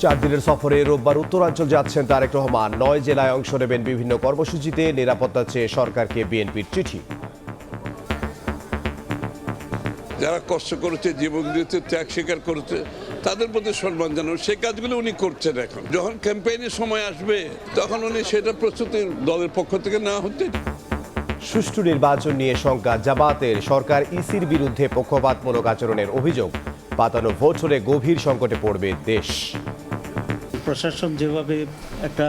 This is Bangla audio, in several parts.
4 দিনের সফরে রোববার উত্তরাঞ্চল যাচ্ছেন তারেক রহমান। 9 জেলায় অংশ নেবেন বিভিন্ন কর্মসূচিতে। নিরাপত্তা চেয়ে সরকারকে বিএনপির চিঠি। যারা কষ্ট করেছে, জীবন দিয়েছে, ত্যাগ স্বীকার করেছে, তাদের প্রতি সম্মান জানানো, সেই কাজগুলো উনি করছেন। এখন যখন ক্যাম্পেইনের সময় আসবে তখন উনি সেটা প্রস্তুতি দলের পক্ষ থেকে না হতে। সুষ্ঠু নির্বাচন নিয়ে শঙ্কা জামাতের। সরকার ইসির বিরুদ্ধে পক্ষপাতমূলক আচরণের অভিযোগ। পাতানো ভোট হলে গভীর সংকটে পড়বে দেশ। প্রশাসন যেভাবে একটা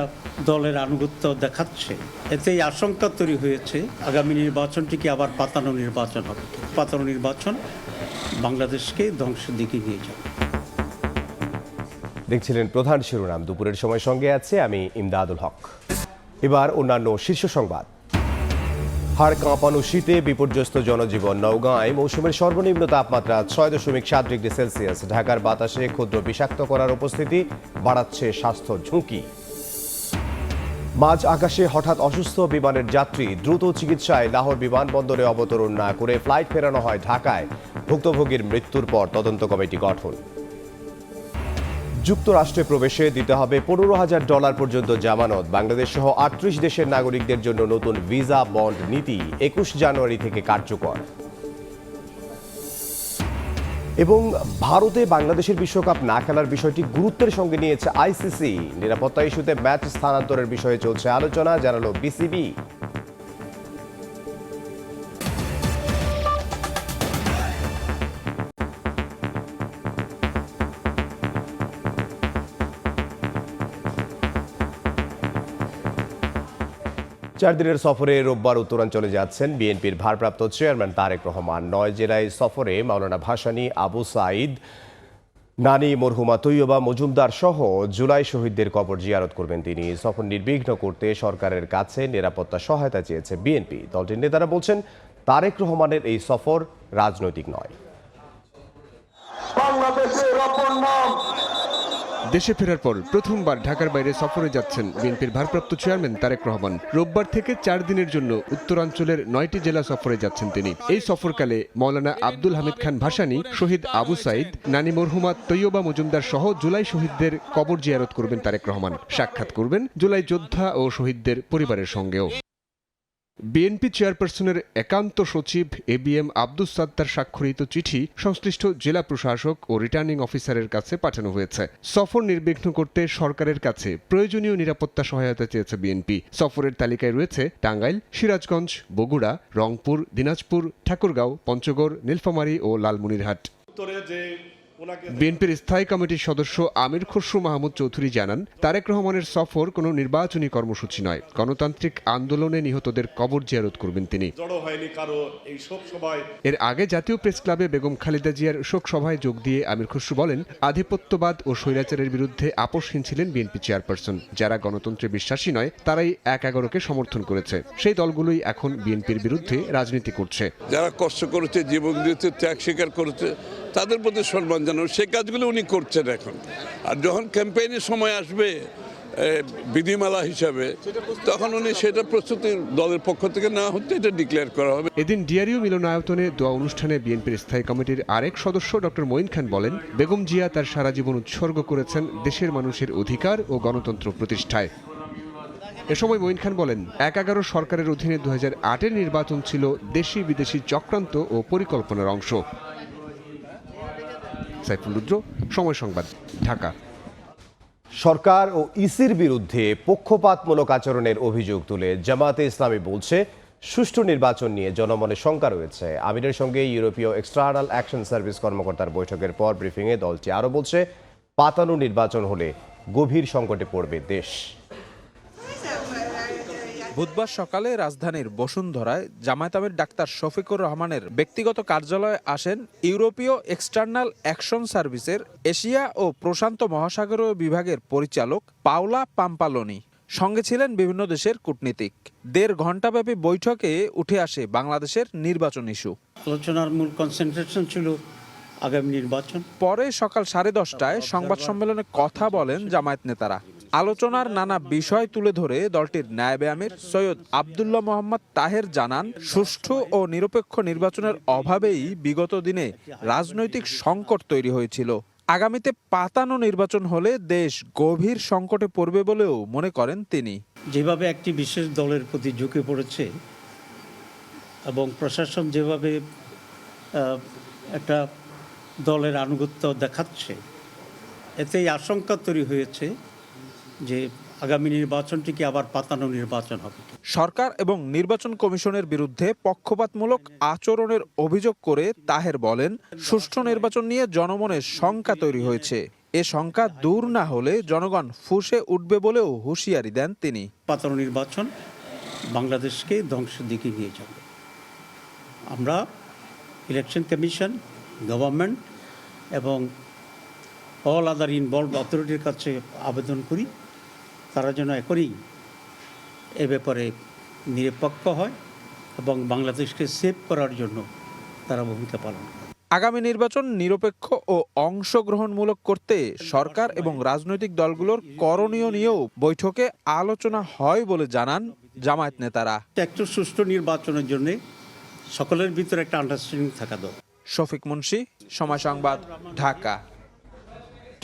দলের আনুগত্য দেখাচ্ছে, এতেই আশঙ্কা তৈরি হয়েছে আগামী নির্বাচনটি কি আবার পাতানো নির্বাচন হবে। পাতানো নির্বাচন বাংলাদেশকে ধ্বংসের দিকে নিয়ে যাবে। দেখছিলেন প্রধান শিরোনাম। দুপুরের সময় সঙ্গে আছে আমি ইমদাদুল হক। এবার অন্যান্য শীর্ষ সংবাদ। হাড় কাঁপানো শীতে বিপর্যস্ত জনজীবন। নওগাঁয় মৌসুমের সর্বনিম্ন তাপমাত্রা 6.7 ডিগ্রি সেলসিয়াস। ঢাকার বাতাসে ক্ষুদ্র বিষাক্ত করার উপস্থিতি বাড়াচ্ছে স্বাস্থ্য ঝুঁকি। মাঝ আকাশে হঠাৎ অসুস্থ বিমানের যাত্রী। দ্রুত চিকিৎসায় লাহোর বিমানবন্দরে অবতরণ না করে ফ্লাইট ফেরানো হয় ঢাকায়। ভুক্তভোগীর মৃত্যুর পর তদন্ত কমিটি গঠন। যুক্তরাষ্ট্রে প্রবেশে দিতে হবে $15,000 পর্যন্ত জামানত। বাংলাদেশ সহ 38 দেশের নাগরিকদের জন্য নতুন ভিসা বন্ড নীতি 21 জানুয়ারি থেকে কার্যকর। এবং ভারতে বাংলাদেশের বিশ্বকাপ না খেলার বিষয়টি গুরুত্বের সঙ্গে নিয়েছে আইসিসি। নিরাপত্তা ইস্যুতে ম্যাচ স্থানান্তরের বিষয়ে চলছে আলোচনা, জানালো বিসিবি। চার দিনের সফরে রোববার উত্তরাঞ্চলে যাচ্ছেন বিএনপির ভারপ্রাপ্ত চেয়ারম্যান তারেক রহমান। 9 জেলায় সফরে মাওলানা ভাসানী, আবু সাঈদ, নানি মরহুমা তৈয়বা মজুমদার সহ জুলাই শহীদদের কবর জিয়ারত করবেন তিনি। সফর নির্বিঘ্ন করতে সরকারের কাছে নিরাপত্তা সহায়তা চেয়েছে বিএনপি। দলটির নেতারা বলছেন, তারেক রহমানের এই সফর রাজনৈতিক নয়। দেশে ফেরার পর প্রথমবার ঢাকার বাইরে সফরে যাচ্ছেন বিএনপির ভারপ্রাপ্ত চেয়ারম্যান তারেক রহমান। রোববার থেকে 4 দিনের জন্য উত্তরাঞ্চলের 9টি জেলা সফরে যাচ্ছেন তিনি। এই সফরকালে মাওলানা আব্দুল হামিদ খান ভাসানী, শহীদ আবু সাঈদ, নানি মরহুমা তৈয়বা মজুমদার সহ জুলাই শহীদদের কবর জিয়ারত করবেন তারেক রহমান। সাক্ষাৎ করবেন জুলাই যোদ্ধা ও শহীদদের পরিবারের সঙ্গেও। বিএনপি চেয়ারপারসনের একান্ত সচিব এবিএম আব্দুস সাত্তার স্বাক্ষরিত চিঠি সংশ্লিষ্ট জেলা প্রশাসক ও রিটার্নিং অফিসারের কাছে পাঠানো হয়েছে। সফর নির্বিঘ্ন করতে সরকারের কাছে প্রয়োজনীয় নিরাপত্তা সহায়তা চেয়েছে বিএনপি। সফরের তালিকায় রয়েছে টাঙ্গাইল, সিরাজগঞ্জ, বগুড়া, রংপুর, দিনাজপুর, ঠাকুরগাঁও, পঞ্চগড়, নীলফামারী ও লালমনিরহাট। বিএনপির স্থায়ী কমিটির সদস্য আমির খসরু মাহমুদ চৌধুরী জানান, তারেক রহমানের সফর কোনো নির্বাচনী কর্মসূচি নয়। গণতান্ত্রিক আন্দোলনে নিহতদের কবর জিয়ারত করবেন তিনি। এর আগে জাতীয় প্রেস ক্লাবে বেগম খালেদা জিয়ার শোক সভায় যোগ দিয়ে আমির খসরু বলেন, আধিপত্যবাদ ও স্বৈরাচারের বিরুদ্ধে আপোষহীন ছিলেন বিএনপি চেয়ারপারসন। যারা গণতন্ত্রে বিশ্বাসী নয় তারাই 1-11-কে সমর্থন করেছে। সেই দলগুলোই এখন বিএনপির বিরুদ্ধে রাজনীতি করছে। যারা কষ্ট করেছে, জীবন দিয়েছে, ত্যাগ স্বীকার করেছে, তাদের প্রতি সম্মান জানানো, সেই কাজগুলো উনি করছেন এখন। আর যখন ক্যাম্পেইনের সময় আসবে বিধিমালা হিসাবে, তখন উনি সেটা প্রস্তুতি দলের পক্ষ থেকে না হতে এটা ডিক্লেয়ার করা হবে। এদিন ডিআরইউ মিলনায়তনে দোয়া অনুষ্ঠানে বিএনপির স্থায়ী কমিটির আরেক সদস্য ডক্টর মঈন খান বলেন, বেগম জিয়া তার সারা জীবন উৎসর্গ করেছেন দেশের মানুষের অধিকার ও গণতন্ত্র প্রতিষ্ঠায়। এ সময় মঈন খান বলেন, 1-11 সরকারের অধীনে 2008-এর নির্বাচন ছিল দেশি বিদেশি চক্রান্ত ও পরিকল্পনার অংশ। সাইফুল রুদ্র, সময় সংবাদ, ঢাকা। সরকার ও ইসির বিরুদ্ধে পক্ষপাতমূলক আচরণের অভিযোগ তুলে জামায়াতে ইসলামী বলছে, সুষ্ঠু নির্বাচন নিয়ে জনমনে শঙ্কা রয়েছে। আমিরের সঙ্গে ইউরোপীয় এক্সটার্নাল অ্যাকশন সার্ভিস কর্মকর্তার বৈঠকের পর ব্রিফিংয়ে দলটি আরও বলছে, পাতানো নির্বাচন হলে গভীর সংকটে পড়বে দেশ। বুধবার সকালে রাজধানীর বসুন্ধরায় জামায়াত আমির ডাক্তার শফিকুর রহমানের ব্যক্তিগত কার্যালয়ে আসেন ইউরোপীয় এক্সটার্নাল অ্যাকশন সার্ভিসের এশিয়া ও প্রশান্ত মহাসাগরীয় বিভাগের পরিচালক পাওলা পাম্পালোনি। সঙ্গে ছিলেন বিভিন্ন দেশের কূটনীতিক। 1.5 ঘণ্টাব্যাপী বৈঠকে উঠে আসে বাংলাদেশের নির্বাচন ইস্যু। আলোচনার মূল কনসেন্ট্রেশন ছিল আগামী নির্বাচন। পরে সকাল 10:30টায় সংবাদ সম্মেলনে কথা বলেন জামায়াত নেতারা। আলোচনার নানা বিষয় তুলে ধরে দলটির নায়েবে আমির সৈয়দ আব্দুল্লাহ মোহাম্মদ তাহের জানান, সুষ্ঠু ও নিরপেক্ষ নির্বাচনের অভাবেই বিগত দিনে রাজনৈতিক সংকট তৈরি হয়েছিল। আগামীতে পাতানো নির্বাচন হলে দেশ গভীর সংকটে পড়বে বলেও মনে করেন তিনি। যেভাবে একটি বিশেষ দলের প্রতি ঝুঁকে পড়েছে এবং প্রশাসন যেভাবে একটা দলের আনুগত্য দেখাচ্ছে, এতেই আশঙ্কা তৈরি হয়েছে যে আগামী নির্বাচনটি কি আবার পাতানো নির্বাচন হবে। সরকার এবং নির্বাচন কমিশনের বিরুদ্ধে পক্ষপাতমূলক আচরণের অভিযোগ করে তাহের বলেন, সুষ্ঠু নির্বাচন নিয়ে জনমনের শঙ্কা তৈরি হয়েছে। এ শঙ্কা দূর না হলে জনগণ ফুঁসে উঠবে বলেও হুঁশিয়ারি দেন তিনি। পাতানো নির্বাচন বাংলাদেশকে ধ্বংসের দিকে নিয়ে যাবে। আমরা ইলেকশন কমিশন, গভর্নমেন্ট এবং অল আদার ইনভলভ অথরিটির কাছে আবেদন করি তারা যেন এখনই এ ব্যাপারে নিরপেক্ষ হয় এবং বাংলাদেশকে সেভ করার জন্য তারা ভূমিকা পালন করে। আগামী নির্বাচন নিরপেক্ষ ও অংশগ্রহণমূলক করতে সরকার এবং রাজনৈতিক দলগুলোর করণীয় নিয়েও বৈঠকে আলোচনা হয় বলে জানান জামায়াত নেতারা। একটা সুষ্ঠু নির্বাচনের জন্য সকলের ভিতরে একটা আন্ডারস্ট্যান্ডিং থাকা দরকার। শফিক মুন্সি, সময় সংবাদ, ঢাকা।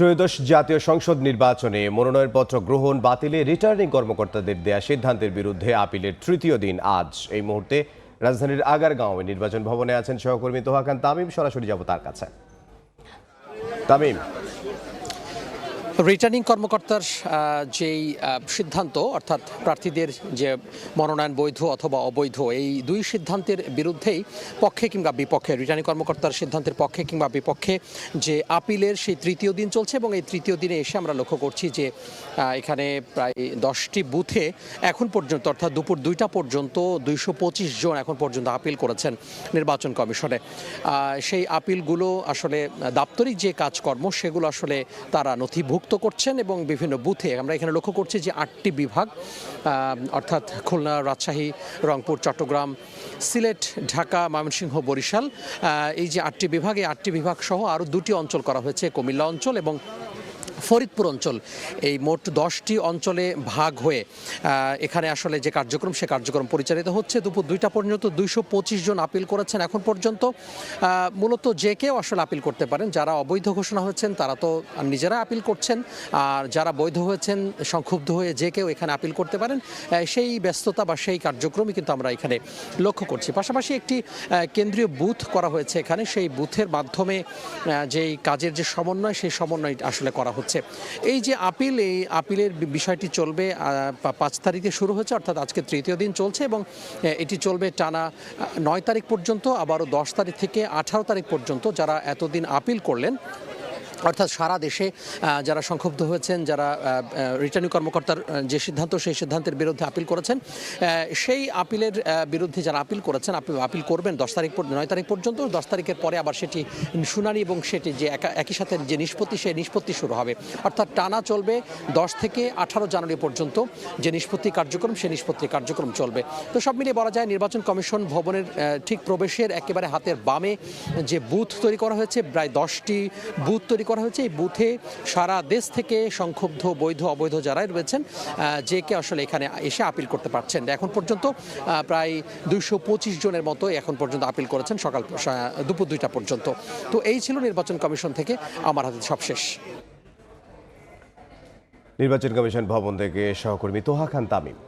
ত্রয়োদশ জাতীয় সংসদ নির্বাচনে মনোনয়নপত্র গ্রহণ বাতিলে রিটার্নিং কর্মকর্তাদের দেয়া সিদ্ধান্তের বিরুদ্ধে আপিলের তৃতীয় দিন আজ। এই মুহূর্তে রাজধানীর আগারগাঁওয়ে নির্বাচন ভবনে আছেন সহকর্মী তোহা খান তামিম। সরাসরি যাব তার কাছে। তামিম, রিটার্নিং কর্মকর্তার যেই সিদ্ধান্ত, অর্থাৎ প্রার্থীদের যে মনোনয়ন বৈধ অথবা অবৈধ, এই দুই সিদ্ধান্তের বিরুদ্ধেই পক্ষে কিংবা বিপক্ষে, রিটার্নিং কর্মকর্তার সিদ্ধান্তের পক্ষে কিংবা বিপক্ষে যে আপিলের সেই তৃতীয় দিন চলছে। এবং এই তৃতীয় দিনে এসে আমরা লক্ষ্য করছি যে এখানে প্রায় 10টি বুথে এখন পর্যন্ত, অর্থাৎ দুপুর 2টা পর্যন্ত 225 জন এখন পর্যন্ত আপিল করেছেন নির্বাচন কমিশনে। সেই আপিলগুলো আসলে দাপ্তরিক যে কাজকর্ম সেগুলো আসলে তারা নথিভুক্ত করছেন এবং বিভিন্ন বুথে আমরা এখানে লক্ষ্য করছি যে 8টি বিভাগ, অর্থাৎ খুলনা, রাজশাহী, রংপুর, চট্টগ্রাম, সিলেট, ঢাকা, ময়মনসিংহ, বরিশাল, এই যে 8টি বিভাগ, এই 8টি বিভাগ সহ আরও 2টি অঞ্চল করা হয়েছে, কুমিল্লা অঞ্চল এবং ফরিদপুর অঞ্চল। এই মোট 10টি অঞ্চলে ভাগ হয়ে এখানে আসলে যে কার্যক্রম, সে কার্যক্রম পরিচালিত হচ্ছে। দুপুর 2টা পর্যন্ত 225 জন আপিল করেছেন এখন পর্যন্ত। মূলত যে কেউ আসলে আপিল করতে পারেন। যারা অবৈধ ঘোষণা হয়েছেন তারা তো নিজেরা আপিল করছেন, আর যারা বৈধ হয়েছেন সংক্ষুব্ধ হয়ে যে কেউ এখানে আপিল করতে পারেন। সেই ব্যস্ততা বা সেই কার্যক্রমই কিন্তু আমরা এখানে লক্ষ্য করছি। পাশাপাশি একটি কেন্দ্রীয় বুথ করা হয়েছে এখানে। সেই বুথের মাধ্যমে যেই কাজের যে সমন্বয়, সেই সমন্বয় আসলে করা হচ্ছে। এই যে আপিল, এই আপিলের বিষয়টি চলবে 5 তারিখে শুরু হয়েছে, অর্থাৎ আজকে তৃতীয় দিন চলছে এবং এটি চলবে টানা 9 তারিখ পর্যন্ত, আবারও 10 তারিখ থেকে 18 তারিখ পর্যন্ত। যারা এতদিন আপিল করলেন, অর্থাৎ সারা দেশে যারা সংক্ষুব্ধ হয়েছেন, যারা রিটার্নিং কর্মকর্তার যে সিদ্ধান্ত, সেই সিদ্ধান্তের বিরুদ্ধে আপিল করেছেন, সেই আপিলের বিরুদ্ধে যারা আপিল করেছেন, আপিল করবেন 9 তারিখ পর্যন্ত। 10 তারিখের পরে আবার সেটি শুনানি এবং সেটি যে একই সাথে যে নিষ্পত্তি, সেই নিষ্পত্তি শুরু হবে। অর্থাৎ টানা চলবে 10 থেকে 18 জানুয়ারি পর্যন্ত যে নিষ্পত্তি কার্যক্রম, সেই নিষ্পত্তি কার্যক্রম চলবে। তো সব মিলিয়ে বলা যায় নির্বাচন কমিশন ভবনের ঠিক প্রবেশের একেবারে হাতের বামে যে বুথ তৈরি করা হয়েছে, প্রায় 10টি বুথ তৈরি করা হয়েছে। এই বুথে সারা দেশ থেকে সংক্ষুব্ধ, বৈধ অবৈধ যারাই রয়েছেন, যে কে আসলে এখানে এসে আপিল করতে পারছেন। এখন পর্যন্ত প্রায় 225 জনের মতো এখন পর্যন্ত আপিল করেছেন দুপুর 2টা পর্যন্ত। তো এই ছিল নির্বাচন কমিশন থেকে আমার হাতে সবশেষ। নির্বাচন কমিশন ভবন থেকে সহকর্মী তোহা খান তামিম।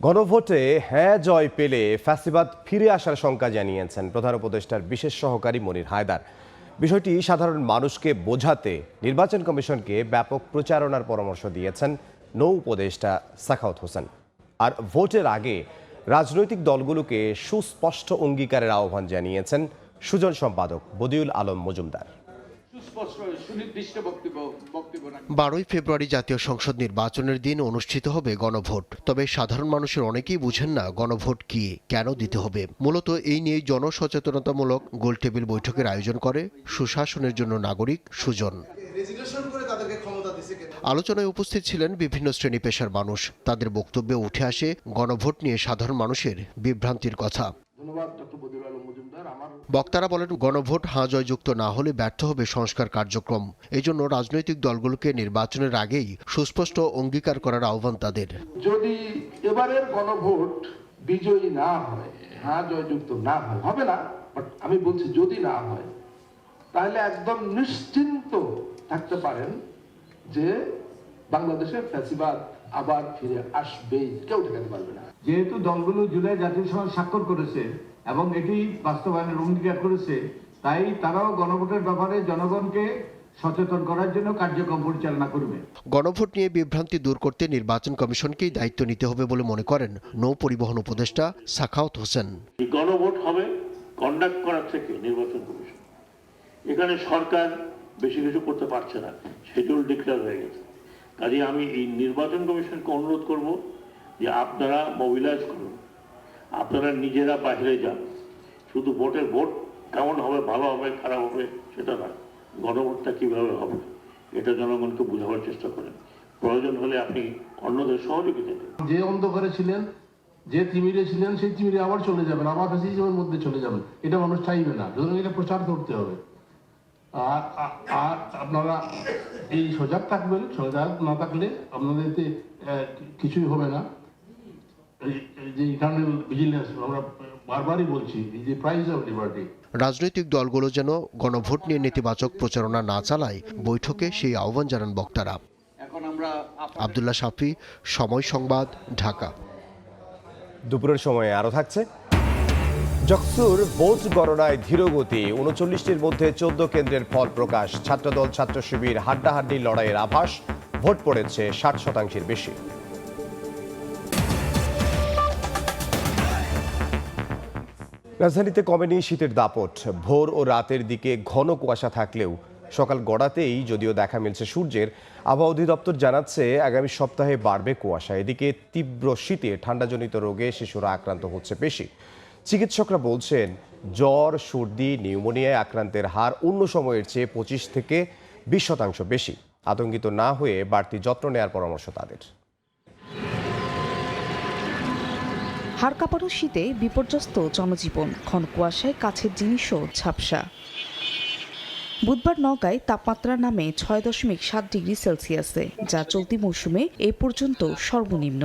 গণভোটে হ্যাঁ জয় পেলে ফ্যাসিবাদ ফিরে আসার শঙ্কা জানিয়েছেন প্রধান উপদেষ্টার বিশেষ সহকারী মনির হায়দার। বিষয়টি সাধারণ মানুষকে বোঝাতে নির্বাচন কমিশনকে ব্যাপক প্রচারণার পরামর্শ দিয়েছেন নৌ উপদেষ্টা সাখাওয়াত হোসেন। আর ভোটের আগে রাজনৈতিক দলগুলোকে সুস্পষ্ট অঙ্গীকারের আহ্বান জানিয়েছেন সুজন সম্পাদক বদিউল আলম মজুমদার। 12 ফেব্রুয়ারি জাতীয় সংসদ নির্বাচনের দিন অনুষ্ঠিত হবে গণভোট। তবে সাধারণ মানুষের অনেকেই বুঝেন না গণভোট কি, কেন দিতে হবে। মূলত এই নিয়ে জনসচেতনতামূলক গোলটেবিল বৈঠকের আয়োজন করে সুশাসনের জন্য নাগরিক সুজন। আলোচনায় উপস্থিত ছিলেন বিভিন্ন শ্রেণী পেশার মানুষ। তাদের বক্তব্যে উঠে আসে গণভোট নিয়ে সাধারণ মানুষের বিভ্রান্তির কথা। বক্তারা বলেন, গণভোট হাঁ জয়যুক্ত না হলে ব্যর্থ হবে সংস্কার কার্যক্রম। এজন্য রাজনৈতিক দলগুলোকে নির্বাচনের আগেই সুস্পষ্ট অঙ্গীকার করার আহ্বান তাদের। যদি এবারের গণভোট বিজয়ী না হয়, হাঁ জয়যুক্ত না হয়, হবে না, বাট আমি বলছি যদি না হয়, তাহলে একদম নিশ্চিন্ত থাকতে পারেন যে বাংলাদেশের ফ্যাসিবাদ আবার ফিরে আসবেই, কেউ ঠেকাতে পারবে না। যেহেতু দলগুলো জুলাই জাতীয় সনদ স্বাক্ষর করেছে এবং এটি বাস্তবায়নের অঙ্গীকার করেছে, তাই তারাও গণভোটের ব্যাপারে জনগণকে সচেতন করার জন্য কার্যক্রম পরিচালনা করবে। গণভোট নিয়ে বিভ্রান্তি দূর করতে নির্বাচন কমিশনকেই দায়িত্ব নিতে হবে বলে মনে করেন নৌ পরিবহন উপদেষ্টা সাখাওয়াত হোসেন। গণভোট হবে কন্ডাক্ট করার থেকে নির্বাচন কমিশন, এখানে সরকার বেশি কিছু করতে পারছে না, শিডিউল ডিক্লেয়ার হয়ে গেছে। কাজে আমি এই নির্বাচন কমিশনকে অনুরোধ করব যে আপনারা মোবিলাইজ করুন, আপনারা নিজেরা বাইরে যান। শুধু ভোট কেমন হবে, ভালো হবে খারাপ হবে সেটা না, গণভোটটা কিভাবে হবে এটা জনগণকে বোঝাবার চেষ্টা করেন। প্রয়োজন হলে আপনি অন্যদের সহযোগিতা দেন। যে অন্ধকারে ছিলেন, যে তিমিরে ছিলেন, সেই তিমিরে আবার চলে যাবেন, আবার ফ্যাসিজমের মধ্যে চলে যাবেন। এটা মানুষ চাইবে না, সুতরাং এটা প্রচার করতে হবে। আর আপনারা এই সজাগ থাকবেন, সজাগ না থাকলে আপনাদের কিছুই হবে না। এই যে ইটারনাল ভিজিলেন্স আমরা বারবারই বলছি, এই যে প্রাইস অফ লিবার্টি। রাজনৈতিক দলগুলো যেন গণভোট নিয়ে নেতিবাচক প্রচারণা না চালায়, বৈঠকে সেই আহ্বান জানান বক্তারা। আব্দুল্লাহ শাফি, সময় সংবাদ, ঢাকা। দুপুরের সময়ে আরও থাকছে। জকসুর ভোট গণনায় ধীরগতি, ৩৯টির মধ্যে ১৪ কেন্দ্রের ফল প্রকাশ। ছাত্রদল ছাত্র শিবির হাড্ডাহাড্ডি লড়াইয়ের আভাস, ভোট পড়েছে ৬০%-এর বেশি। রাজধানীতে কমেনি শীতের দাপট। ভোর ও রাতের দিকে ঘন কুয়াশা থাকলেও সকাল গড়াতেই যদিও দেখা মিলছে সূর্যের। আবহাওয়া অধিদপ্তর জানাচ্ছে আগামী সপ্তাহে বাড়বে কুয়াশা। এদিকে তীব্র শীতে ঠান্ডাজনিত রোগে শিশুরা আক্রান্ত হচ্ছে বেশি। চিকিৎসকরা বলছেন জ্বর, সর্দি, নিউমোনিয়ায় আক্রান্তের হার অন্য সময়ের চেয়ে ২৫ থেকে ২০% বেশি। আতঙ্কিত না হয়ে বাড়তি যত্ন নেওয়ার পরামর্শ তাদের। হাড় কাঁপানো শীতে বিপর্যস্ত জনজীবন, ঘন কুয়াশায় কাছের জিনিসও ঝাপসা। বুধবার নওগাঁয় তাপমাত্রা নামে ৬.৭ ডিগ্রি সেলসিয়াসে, যা চলতি মৌসুমে এ পর্যন্ত সর্বনিম্ন।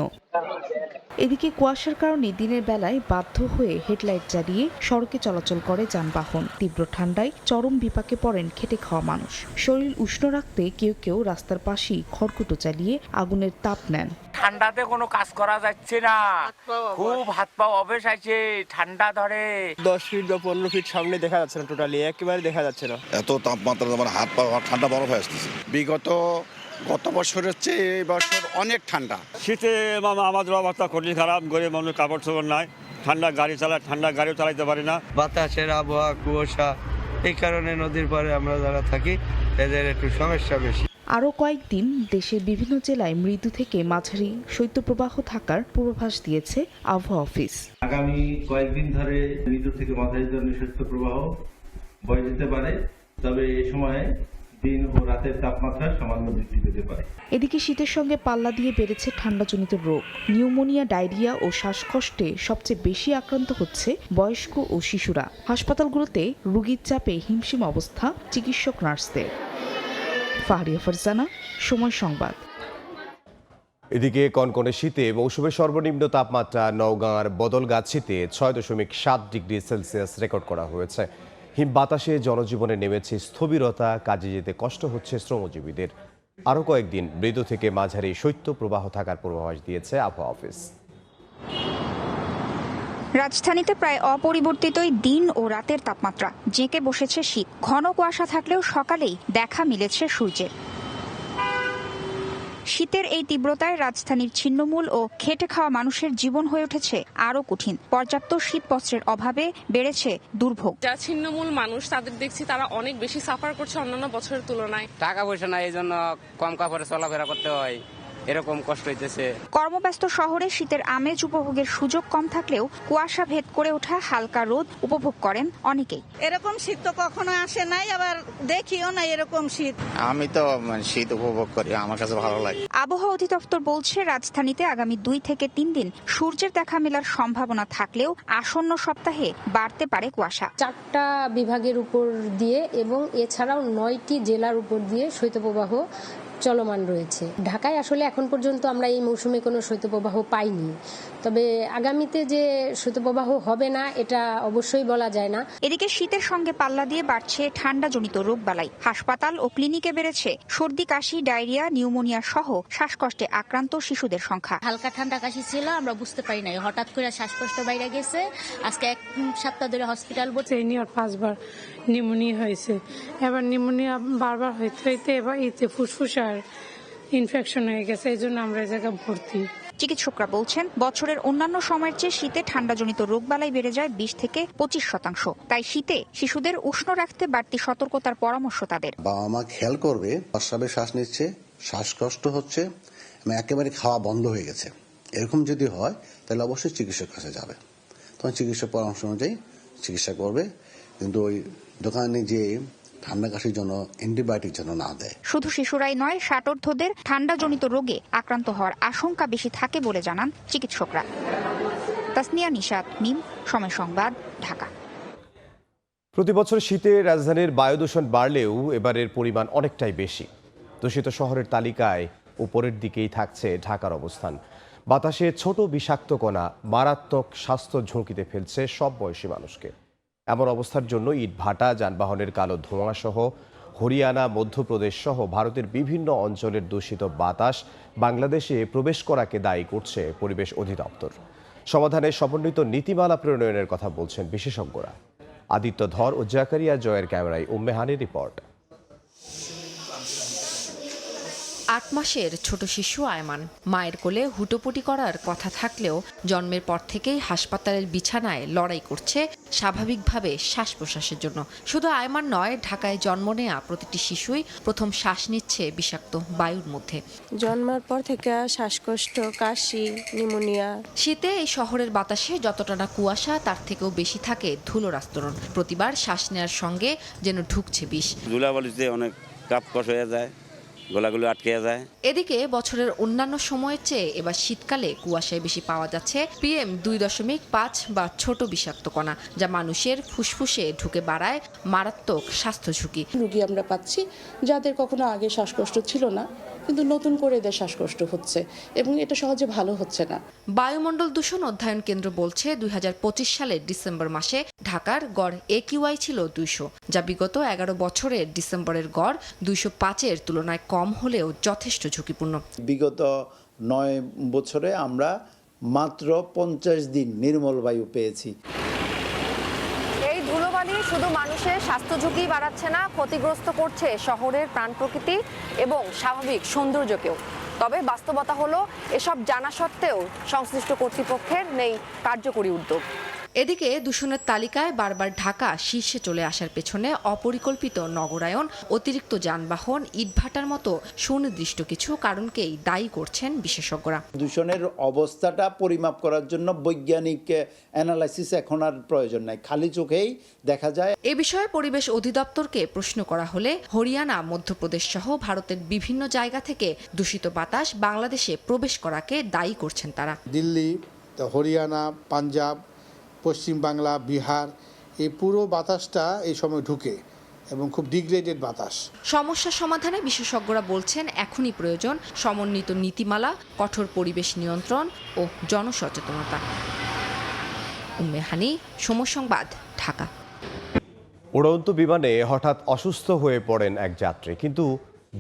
এদিকে কুয়াশার কারণে দিনের বেলায় বাধ্য হয়ে হেডলাইট জ্বালিয়ে সড়কে চলাচল করে যানবাহন। তীব্র ঠান্ডায় চরম বিপাকে পড়েন খেটে খাওয়া মানুষ। শরীর উষ্ণ রাখতে কেউ কেউ রাস্তার পাশেই খড়কুটো জ্বালিয়ে আগুনের তাপ নেন। ঠান্ডাতে কোনো কাজ করা যাচ্ছে না, খুব হাত পা অবেশ আছে, ঠান্ডা ধরে। 10 ফিট বা 15 ফিট সামনে দেখা যাচ্ছে না, টোটালি একেবারে দেখা যাচ্ছে না। এত তাপমাত্রা, আমার হাত পা ঠান্ডা বরফ হয়ে আসতেছে। গত বছরের চেয়ে এই বছর অনেক ঠান্ডা। শীতে আমাদের অবস্থা খুবই খারাপ, গরিব মানুষ কাপড় চোপড় নাই, ঠান্ডা গাড়িও চালাইতে পারি না। বাতাসের আবহাওয়া, কুয়াশা, এই কারণে নদীর পাড়ে আমরা যারা থাকি এদের একটু সমস্যা বেশি। আরও কয়েকদিন দেশের বিভিন্ন জেলায় মৃদু থেকে মাঝারি শৈত্যপ্রবাহ থাকার পূর্বাভাস দিয়েছে আবহাওয়া অফিস। আগামী কয়েকদিন ধরে মৃদু থেকে মাঝারি ধরনের শৈত্যপ্রবাহ বয়ে যেতে পারে, তবে এই সময়ে দিন ও রাতের তাপমাত্রা সামান্য বৃদ্ধি পেতে পারে। এদিকে শীতের সঙ্গে পাল্লা দিয়ে বেড়েছে ঠান্ডাজনিত রোগ। নিউমোনিয়া, ডায়রিয়া ও শ্বাসকষ্টে সবচেয়ে বেশি আক্রান্ত হচ্ছে বয়স্ক ও শিশুরা। হাসপাতালগুলোতে রোগীর চাপে হিমশিম অবস্থা চিকিৎসক, নার্সদের। ফাহরিয়া ফারজানা, সময় সংবাদ। এদিকে কনকনে শীতে মৌসুমের সর্বনিম্ন তাপমাত্রা নওগাঁর বদলগাছিতে ৬.৭ ডিগ্রি সেলসিয়াস রেকর্ড করা হয়েছে। হিম বাতাসে জনজীবনে নেমেছে স্থবিরতা, কাজে যেতে কষ্ট হচ্ছে শ্রমজীবীদের। আরও কয়েকদিন মৃদু থেকে মাঝারি শৈত্য প্রবাহ থাকার পূর্বাভাস দিয়েছে আবহাওয়া অফিস। রাজধানীতে প্রায় অপরিবর্তিতই দিন ও রাতের তাপমাত্রা। জেঁকে বসেছে শীত। ঘন কুয়াশা থাকলেও সকালেই দেখা মিলেছে সূর্যের। শীতের এই তীব্রতায় রাজধানীর ছিন্নমূল ও খেটে খাওয়া মানুষের জীবন হয়ে উঠেছে আরো কঠিন। পর্যাপ্ত শীতবস্ত্রের অভাবে বেড়েছে দুর্ভোগ। যারা ছিন্নমূল মানুষ তাদের দেখছি তারা অনেক বেশি সাফার করছে অন্যান্য বছরের তুলনায়। টাকা পয়সা নাই, এই জন্য কম কাপড়ে চলাফেরা করতে হয়, এরকম কষ্ট হইতেছে। কর্মব্যস্ত শহরে শীতের আমেজ উপভোগের সুযোগ কম থাকলেও কুয়াশা ভেদ করে ওঠা হালকা রোদ উপভোগ করেন অনেকেই। এরকম শীত তো কখনো আসে নাই, আবার দেখিও না এরকম শীত। আমি তো শীত উপভোগ করি, আমার কাছে ভালো লাগে। আবহাওয়া অধিদপ্তর বলছে রাজধানীতে আগামী 2 থেকে 3 দিন সূর্যের দেখা মেলার সম্ভাবনা থাকলেও আসন্ন সপ্তাহে বাড়তে পারে কুয়াশা। 4টা বিভাগের উপর দিয়ে এবং এছাড়াও 9টি জেলার উপর দিয়ে শৈত্যপ্রবাহ চলমান রয়েছে। ঢাকায় আসলে এখন পর্যন্ত আমরা এই মৌসুমে কোনো শৈত্যপ্রবাহ পাইনি, তবে আগামীতে যে শৈত্যপ্রবাহ হবে না এটা অবশ্যই বলা যায় না। এদিকে শীতের সঙ্গে পাল্লা দিয়ে বাড়ছে ঠান্ডাজনিত রোগবালাই। হাসপাতাল ও ক্লিনিকে বেড়েছে সর্দি, কাশি, ডায়রিয়া, নিউমোনিয়া সহ শ্বাসকষ্টে আক্রান্ত শিশুদের সংখ্যা। হালকা ঠান্ডা কাশি ছিল, আমরা বুঝতে পারি নাই, হঠাৎ করে শ্বাসকষ্ট বাইরে গেছে। আজকে 1 সপ্তাহ ধরে হসপিটাল ভর্তি। 5 বার নিউমোনিয়া হয়েছে, এবার নিউমোনিয়া বারবার হইতে হইতে এবার ফুসফুস আর ইনফেকশন হয়ে গেছে, এই জন্য আমরা এই জায়গায় ভর্তি। চিকিৎসকরা বলছেন, বছরের অন্যান্য সময়ের চেয়ে শীতে ঠান্ডাজনিত রোগবালাই বেড়ে যায় 20 থেকে 25%। তাই শীতে শিশুদের উষ্ণ রাখতে বাড়তি সতর্কতার পরামর্শ তাদের। বাবা মা খেয়াল করবে, প্রস্রাবে শ্বাস নিচ্ছে, শ্বাসকষ্ট হচ্ছে, একেবারে খাওয়া বন্ধ হয়ে গেছে, এরকম যদি হয় তাহলে অবশ্যই চিকিৎসকের কাছে যাবে। তখন চিকিৎসক পরামর্শ অনুযায়ী চিকিৎসা করবে, কিন্তু ওই দোকানে যে ঠান্ডা কাশির জন্য অ্যান্টিবায়োটিক যেন না দেয়। শুধু শিশুরাই নয়, ষাটোর্ধ্বদের ঠান্ডাজনিত রোগে আক্রান্ত হওয়ার আশঙ্কা বেশি থাকে বলে জানান চিকিৎসকরা। তাসনিয়া নিশাত, মিম, সময় সংবাদ, ঢাকা। প্রতি বছর শীতে রাজধানীর বায়ু দূষণ বাড়লেও এবারের পরিমাণ অনেকটাই বেশি। দূষিত শহরের তালিকায় উপরের দিকেই থাকছে ঢাকার অবস্থান। বাতাসে ছোট বিষাক্ত কণা মারাত্মক স্বাস্থ্য ঝুঁকিতে ফেলছে সব বয়সী মানুষকে। এমন অবস্থার জন্য ইটভাটা, যানবাহনের কালো ধোঁয়া সহ হরিয়ানা, মধ্যপ্রদেশ সহ ভারতের বিভিন্ন অঞ্চলের দূষিত বাতাস বাংলাদেশে প্রবেশ করাকে দায়ী করছে পরিবেশ অধিদপ্তর। সমাধানে সমন্বিত নীতিমালা প্রণয়নের কথা বলছেন বিশেষজ্ঞরা। আদিত্য ধর ও জাকারিয়া জয়ের ক্যামেরায় উম্মে হানির রিপোর্ট। 8 মাসের ছোট শিশু আয়মান মায়ের কোলে হুটোপুটি করার কথা থাকলেও জন্মের পর থেকেই হাসপাতালের বিছানায় লড়াই করছে স্বাভাবিকভাবে শ্বাস প্রশ্বাসের জন্য। শুধু আয়মান নয়, ঢাকায় জন্ম নেয়া প্রতিটি শিশুই প্রথম শ্বাস নিচ্ছে বিষাক্ত বায়ুর মধ্যে। জন্মের পর থেকে শ্বাসকষ্ট, কাশি, নিউমোনিয়া। শীতে এই শহরের বাতাসে যতটা না কুয়াশা, তার থেকেও বেশি থাকে ধুলোর আস্তরণ। প্রতিবার শ্বাস নেওয়ার সঙ্গে যেন ঢুকছে বিষ। ধুলাবালিতে অনেক কাপকস হয়ে যায়, গলাগুলো আটকে যায়। এদিকে বছরের অন্যান্য সময়ের চেয়ে এবার শীতকালে কুয়াশায় বেশি পাওয়া যাচ্ছে PM 2.5 বা ছোট বিষাক্ত কণা, যা মানুষের ফুসফুসে ঢুকে বাড়ায় মারাত্মক স্বাস্থ্য ঝুঁকি। রোগী আমরা পাচ্ছি যাদের কখনো আগে শ্বাসকষ্ট ছিল না, কিন্তু নতুন করে এদের শ্বাসকষ্ট হচ্ছে এবং এটা সহজে ভালো হচ্ছে না। বায়ুমণ্ডল দূষণ অধ্যয়ন কেন্দ্র বলছে 2025 সালের ডিসেম্বর মাসে ঢাকার গড় AQI ছিল 200, যা বিগত 11 বছরের ডিসেম্বরের গড় 205-এর তুলনায় কম হলেও যথেষ্ট ঝুঁকিপূর্ণ। বিগত 9 বছরে আমরা মাত্র 50 দিন নির্মল বায়ু পেয়েছি। এই ধুলোবালি শুধু মানুষের স্বাস্থ্য ঝুঁকি বাড়াচ্ছে না, ক্ষতিগ্রস্ত করছে শহরের প্রাণ প্রকৃতি এবং স্বাভাবিক সৌন্দর্যকেও। তবে বাস্তবতা হলো, এসব জানা সত্ত্বেও সংশ্লিষ্ট কর্তৃপক্ষের নেই কার্যকরী উদ্যোগ। এদিকে দূষণের তালিকায় বারবার ঢাকা শীর্ষে চলে আসার পেছনে অপরিকল্পিত নগরায়ন, অতিরিক্ত যানবাহন, ইটভাটার মতো সুনির্দিষ্ট কিছু কারণকেই দায়ী করছেন বিশেষজ্ঞরা। দূষণের অবস্থাটা পরিমাপ করার জন্য বৈজ্ঞানিক অ্যানালাইসিস এখন আর প্রয়োজন নাই, খালি চোখেই দেখা যায়। এ বিষয়ে পরিবেশ অধিদপ্তরকে প্রশ্ন করা হলে হরিয়ানা, মধ্যপ্রদেশ সহ ভারতের বিভিন্ন জায়গা থেকে দূষিত বাতাস বাংলাদেশে প্রবেশ করাকে দায়ী করছেন তারা। দিল্লি, হরিয়ানা, পাঞ্জাব, পশ্চিম বাংলা, বিহার, এই পুরো বাতাসটা এই সময় ঢুকে এবং খুব ডিগ্রেডেড বাতাস। সমস্যা সমাধানে বিশেষজ্ঞরা বলছেন, এখনই প্রয়োজন সমন্বিত নীতিমালা, কঠোর পরিবেশ নিয়ন্ত্রণ ও জনসচেতনতা। উম্মে হানি, সময় সংবাদ, ঢাকা। উড়ন্ত বিমানে হঠাৎ অসুস্থ হয়ে পড়েন এক যাত্রী, কিন্তু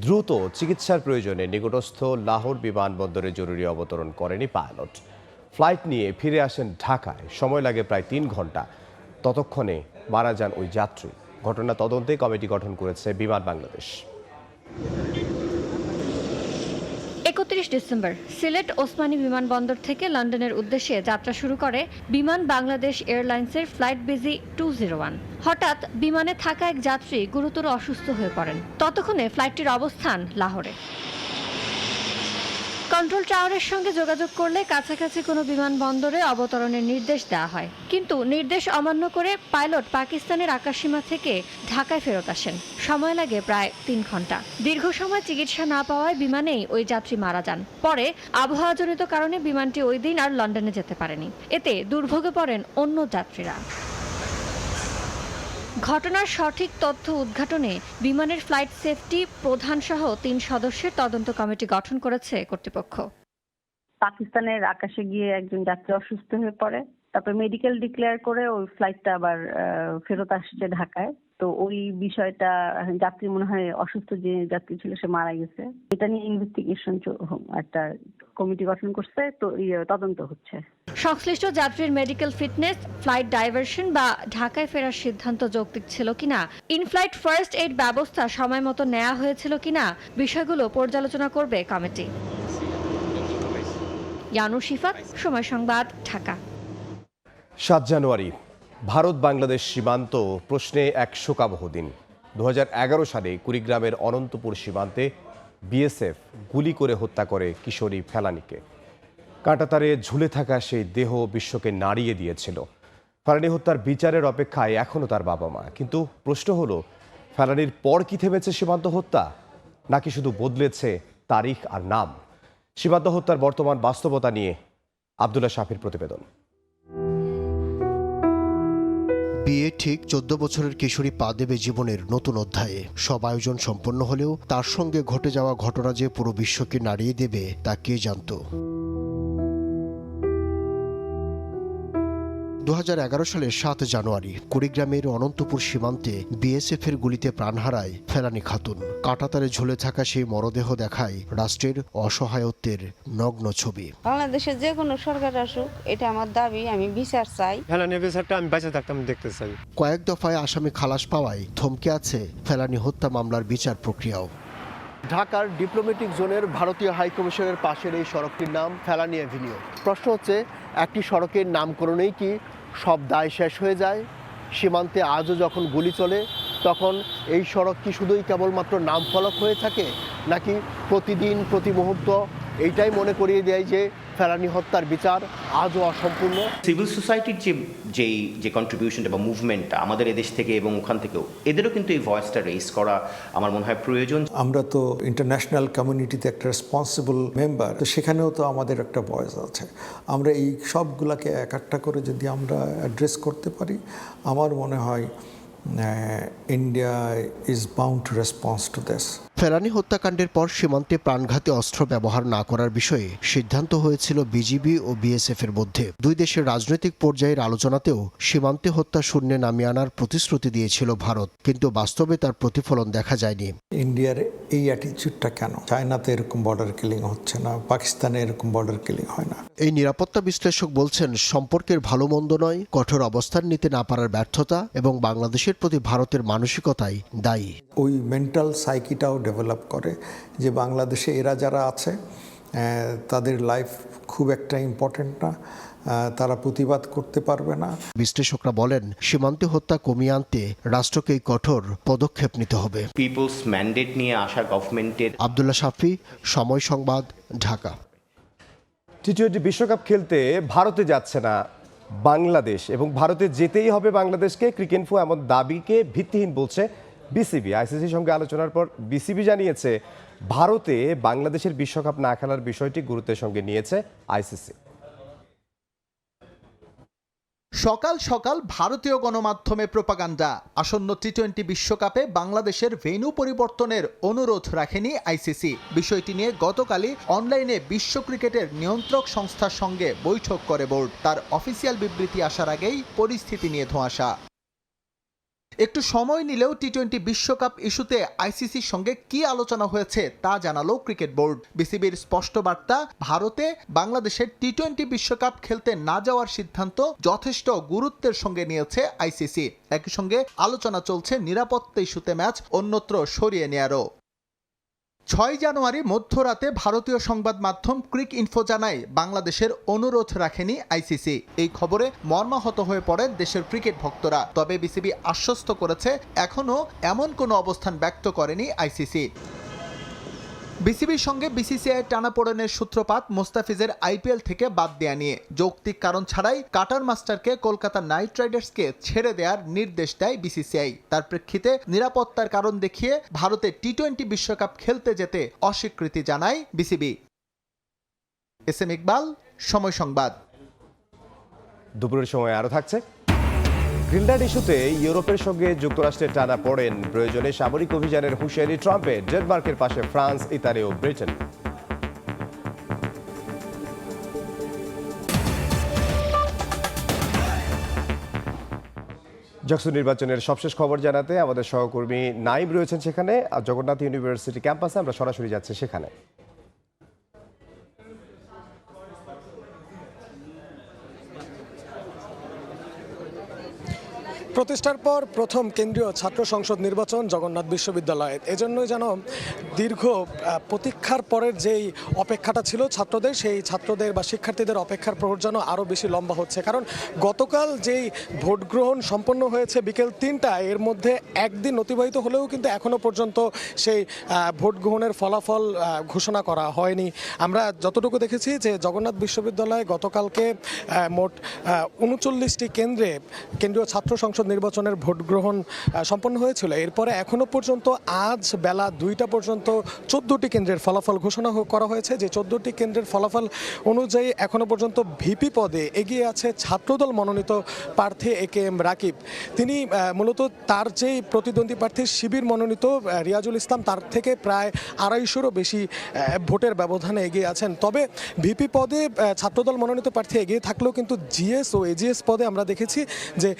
দ্রুত চিকিৎসার প্রয়োজনে নিকটস্থ লাহোর বিমানবন্দরে জরুরি অবতরণ করেনি পাইলট। ফ্লাইট নিয়ে ফিরে আসেন ঢাকায়, সময় লাগে প্রায় 3 ঘন্টা। ততক্ষণে মারা যান ওই যাত্রী। ঘটনা তদন্তে কমিটি গঠন করেছে বিমান বাংলাদেশ। 31 ডিসেম্বর সিলেট ওসমানী বিমানবন্দর থেকে লন্ডনের উদ্দেশ্যে যাত্রা শুরু করে বিমান বাংলাদেশ এয়ারলাইন্সের ফ্লাইট বিজি 201। হঠাৎ বিমানে থাকা এক যাত্রী গুরুতর অসুস্থ হয়ে পড়েন। ততক্ষণে ফ্লাইটটির অবস্থান লাহোরে। কন্ট্রোল টাওয়ারের সঙ্গে যোগাযোগ করলে কাছাকাছি কোনো বিমানবন্দরে অবতরণের নির্দেশ দেওয়া হয়, কিন্তু নির্দেশ অমান্য করে পাইলট পাকিস্তানের আকাশসীমা থেকে ঢাকায় ফেরত আসেন। সময় লাগে প্রায় 3 ঘন্টা। দীর্ঘ সময় চিকিৎসা না পাওয়ায় বিমানেই ওই যাত্রী মারা যান। পরে আবহাওয়াজনিত কারণে বিমানটি ওই দিন আর লন্ডনে যেতে পারেনি। এতে দুর্ভোগে পড়েন অন্য যাত্রীরা। ঘটনার সঠিক তথ্য উদ্ঘাটনে বিমানের ফ্লাইট সেফটি প্রধান সহ 3 সদস্যের তদন্ত কমিটি গঠন করেছে কর্তৃপক্ষ। পাকিস্তানের আকাশে গিয়ে একজন যাত্রী অসুস্থ হয়ে পড়ে, তারপর মেডিকেল ডিক্লেয়ার করে ওই ফ্লাইটটা আবার ফেরত আসছে ঢাকায়। তো ওই বিষয়টা যাত্রী মনে হয় অসুস্থ যে যাত্রী ছিল সে মারা গেছে, এটা নিয়ে ইনভেস্টিগেশন একটা কমিটি গঠন করছে, তো তদন্ত হচ্ছে। সংশ্লিষ্ট যাত্রীর মেডিকেল ফিটনেস, ফ্লাইট ডাইভারশন বা ঢাকায় ফেরার সিদ্ধান্ত যৌক্তিক ছিল কিনা, ইনফ্লাইট ফার্স্ট এইড ব্যবস্থা সময় মতো নেওয়া হয়েছিল কিনা, বিষয়গুলো পর্যালোচনা করবে কমিটি। ইয়ানু শিফাত, সময় সংবাদ, ঢাকা। 7 জানুয়ারি ভারত বাংলাদেশ সীমান্ত প্রশ্নে এক শোকাবহ দিন। 2011 সালে কুড়িগ্রামের অনন্তপুর সীমান্তে বিএসএফ গুলি করে হত্যা করে কিশোরী ফেলানীকে। কাঁটাতারে ঝুলে থাকা সেই দেহ বিশ্বকে নাড়িয়ে দিয়েছিল। ফেলানী হত্যার বিচারের অপেক্ষায় এখনও তার বাবা মা। কিন্তু প্রশ্ন হলো, ফেলানীর পর কি থেমেছে সীমান্ত হত্যা, নাকি শুধু বদলেছে তারিখ আর নাম? সীমান্ত হত্যার বর্তমান বাস্তবতা নিয়ে আব্দুল্লাহ শাফির প্রতিবেদন। বিয়ে ঠিক 14 বছরের কিশোরী পা দেবে জীবনের নতুন অধ্যায়ে। সব আয়োজন সম্পন্ন হলেও তার সঙ্গে ঘটে যাওয়া ঘটনা যে পুরো বিশ্বকে নাড়িয়ে দেবে তা কে জানত। 2011 সালের 7 জানুয়ারি কুড়িগ্রামের অনন্তপুর সীমান্তে বিএসএফ এর গুলিতে প্রাণ হারায় ফেলানী খাতুন। কাঁটাতারে ঝুলে থাকা সেই মরদেহ দেখায় রাষ্ট্রের অসহায়ত্বের নগ্ন ছবি। বাংলাদেশে যে কোনো সরকার আসুক, এটা আমার দাবি, আমি বিচার চাই। ফেলানী বিচারটা আমি বেঁচে থাকতাম দেখতে চাই। কয়েক দফায় আসামি খালাস পাওয়ায় থমকে আছে ফেলানী হত্যা মামলার বিচার প্রক্রিয়াও। ঢাকার ডিপ্লোম্যাটিক জোনের ভারতীয় হাইকমিশনের পাশের এই সড়কটির নাম ফেলানী অ্যাভিনিউ। প্রশ্ন হচ্ছে, একটি সড়কের নামকরণেই কি সব দায় শেষ হয়ে যায়? সীমান্তে আজও যখন গুলি চলে, তখন এই সড়ক কি শুধুই কেবলমাত্র নাম ফলক হয়ে থাকে, নাকি প্রতিদিন প্রতি মুহূর্ত এইটাই মনে করিয়ে দেয় যে ফেলানী হত্যার বিচার আজও অসম্পূর্ণ? সিভিল সোসাইটির যে কন্ট্রিবিউশনটা বা মুভমেন্টটা আমাদের এদেশ থেকে এবং ওখান থেকেও, এদেরও কিন্তু এই ভয়েসটা রেইজ করা আমার মনে হয় প্রয়োজন। আমরা তো ইন্টারন্যাশনাল কমিউনিটিতে একটা রেসপন্সিবল মেম্বার, তো সেখানেও তো আমাদের একটা ভয়েস আছে। আমরা এই সবগুলাকে এক একটা করে যদি আমরা অ্যাড্রেস করতে পারি, আমার মনে হয় India is bound to response to this. Felani হত্যাকাণ্ডের পর সীমান্তে প্রাণঘাতী অস্ত্র ব্যবহার না করার বিষয়ে সিদ্ধান্ত হয়েছিল বিজিবি ও বিএসএফ এর মধ্যে। দুই দেশের রাজনৈতিক পর্যায়ের আলোচনাতেও সীমান্তে হত্যা শূন্যে নামিয়ে আনার প্রতিশ্রুতি দিয়েছিল ভারত, কিন্তু বাস্তবে তার প্রতিফলন দেখা যায়নি। ইন্ডিয়ার এই অ্যাটিচিউডটা কেন? চায়নাতে এরকম বর্ডার কিলিং হচ্ছে না, পাকিস্তানে এরকম বর্ডার কিলিং হয় না। এই নিরাপত্তা বিশ্লেষক বলছেন, সম্পর্কের ভালো মন্দ নয়, কঠোর অবস্থান নিতে না পারার ব্যর্থতা এবং বাংলাদেশের প্রতি ভারতের মানসিকতাই দায়ী। ওই মেন্টাল সাইকিটাও ডেভেলপ করে যে বাংলাদেশে এরা যারা আছে তাদের লাইফ খুব একটা ইম্পর্টেন্ট না, তারা প্রতিবাদ করতে পারবে না। বিশ্লেষকরা বলেন, সীমান্তে হত্যা কমিয়ে আনতে রাষ্ট্রকেই কঠোর পদক্ষেপ নিতে হবে। পিপলস ম্যান্ডেট নিয়ে আসা গভর্নমেন্টের। আব্দুল্লাহ শাফি, সময় সংবাদ, ঢাকা। টি-20 বিশ্বকাপ খেলতে ভারতে যাচ্ছে না বাংলাদেশ, এবং ভারতে যেতেই হবে বাংলাদেশকে। ক্রিকেনফো এমন দাবিকে ভিত্তিহীন বলছে বিসিবি। আইসিসির সঙ্গে আলোচনার পর বিসিবি জানিয়েছে, ভারতে বাংলাদেশের বিশ্বকাপ না খেলার বিষয়টি গুরুত্বের সঙ্গে নিয়েছে আইসিসি। সকাল সকাল ভারতীয় গণমাধ্যমে প্রোপাগান্ডা। আসন্ন টি-20 বিশ্বকাপে বাংলাদেশের ভেন্যু পরিবর্তনের অনুরোধ রাখেনি আইসিসি। বিষয়টি নিয়ে গতকালই অনলাইনে বিশ্ব ক্রিকেটের নিয়ন্ত্রক সংস্থার সঙ্গে বৈঠক করে বোর্ড। তার অফিসিয়াল বিবৃতি আসার আগেই পরিস্থিতি নিয়ে ধোঁয়াশা। একটু সময় নিলেও টি-20 বিশ্বকাপ ইস্যুতে আইসিসির সঙ্গে কি আলোচনা হয়েছে তা জানালো ক্রিকেট বোর্ড। বিসিবির স্পষ্ট বার্তা, ভারতে বাংলাদেশের টি-20 বিশ্বকাপ খেলতে না যাওয়ার সিদ্ধান্ত যথেষ্ট গুরুত্বের সঙ্গে নিয়েছে আইসিসি। একই সঙ্গে আলোচনা চলছে নিরাপত্তা ইস্যুতে ম্যাচ অন্যত্র সরিয়ে নেয়ারও। 6 জানুয়ারি মধ্যরাতে ভারতীয় সংবাদ মাধ্যম ক্রিকইনফো জানায়, বাংলাদেশের অনুরোধ রাখেনি আইসিসি। এই খবরে মর্মাহত হয়ে পড়ে দেশের ক্রিকেট ভক্তরা। তবে বিসিবি আশ্বস্ত করেছে, এখনও এমন কোনো অবস্থান ব্যক্ত করেনি আইসিসি। বিসিবির সঙ্গে বিসিসিআই টানাপোড়েনের সূত্রপাত মোস্তাফিজের আইপিএল থেকে বাদ দেয়া নিয়ে। যৌক্তিক কারণ ছাড়াই কাটার মাস্টারকে কলকাতা নাইট রাইডার্সকে ছেড়ে দেওয়ার নির্দেশ দেয় বিসিসিআই। তার প্রেক্ষিতে নিরাপত্তার কারণ দেখিয়ে ভারতে টি-20 বিশ্বকাপ খেলতে যেতে অস্বীকৃতি জানায় বিসিবি। এস এম ইকবাল, সময় সংবাদ। দুপুরের সময় আরও থাকছে। গ্রিনল্যান্ড ইস্যুতে ইউরোপের সঙ্গে যুক্তরাষ্ট্রের টানা পড়েন, প্রয়োজনে সামরিক অভিযানের হুঁশিয়ারি ট্রাম্পের। ডেনমার্কের পাশে ফ্রান্স, ইতালি ও ব্রিটেন। জাকসু নির্বাচনের সবশেষ খবর জানাতে আমাদের সহকর্মী নাইম রয়েছেন সেখানে, আর জগন্নাথ ইউনিভার্সিটি ক্যাম্পাসে আমরা সরাসরি যাচ্ছি সেখানে। প্রতিষ্ঠার পর প্রথম কেন্দ্রীয় ছাত্র সংসদ নির্বাচন জগন্নাথ বিশ্ববিদ্যালয়ে, এজন্যই যেন দীর্ঘ প্রতীক্ষার পরের যেই অপেক্ষাটা ছিল ছাত্রদের, সেই ছাত্রদের বা শিক্ষার্থীদের অপেক্ষার প্রহর যেন আরও বেশি লম্বা হচ্ছে। কারণ গতকাল যেই ভোট গ্রহণ সম্পন্ন হয়েছে বিকেল ৩টায়, এর মধ্যে একদিন অতিবাহিত হলেও কিন্তু এখনও পর্যন্ত সেই ভোট গ্রহণের ফলাফল ঘোষণা করা হয়নি। আমরা যতটুকু দেখেছি যে জগন্নাথ বিশ্ববিদ্যালয়ে গতকালকে মোট ৩৯টি কেন্দ্রে কেন্দ্রীয় ছাত্র সংসদ নির্বাচনের ভোট গ্রহণ সম্পন্ন হয়েছিল। এরপরে এখনও পর্যন্ত আজ বেলা ২টা পর্যন্ত ১৪টি কেন্দ্রের ফলাফল ঘোষণা করা হয়েছে। যে ১৪টি কেন্দ্রের ফলাফল অনুযায়ী এখনও পর্যন্ত ভিপি পদে এগিয়ে আছে ছাত্রদল মনোনীত প্রার্থী AKM রাকিব। তিনি মূলত তার যেই প্রতিদ্বন্দ্বী প্রার্থী শিবির মনোনীত রিয়াজুল ইসলাম, তার থেকে প্রায় ২৫০রও বেশি ভোটের ব্যবধানে এগিয়ে আছেন। তবে ভিপি পদে ছাত্রদল মনোনীত প্রার্থী এগিয়ে থাকলেও কিন্তু জিএস ও এজিএস পদে আমরা দেখেছি যে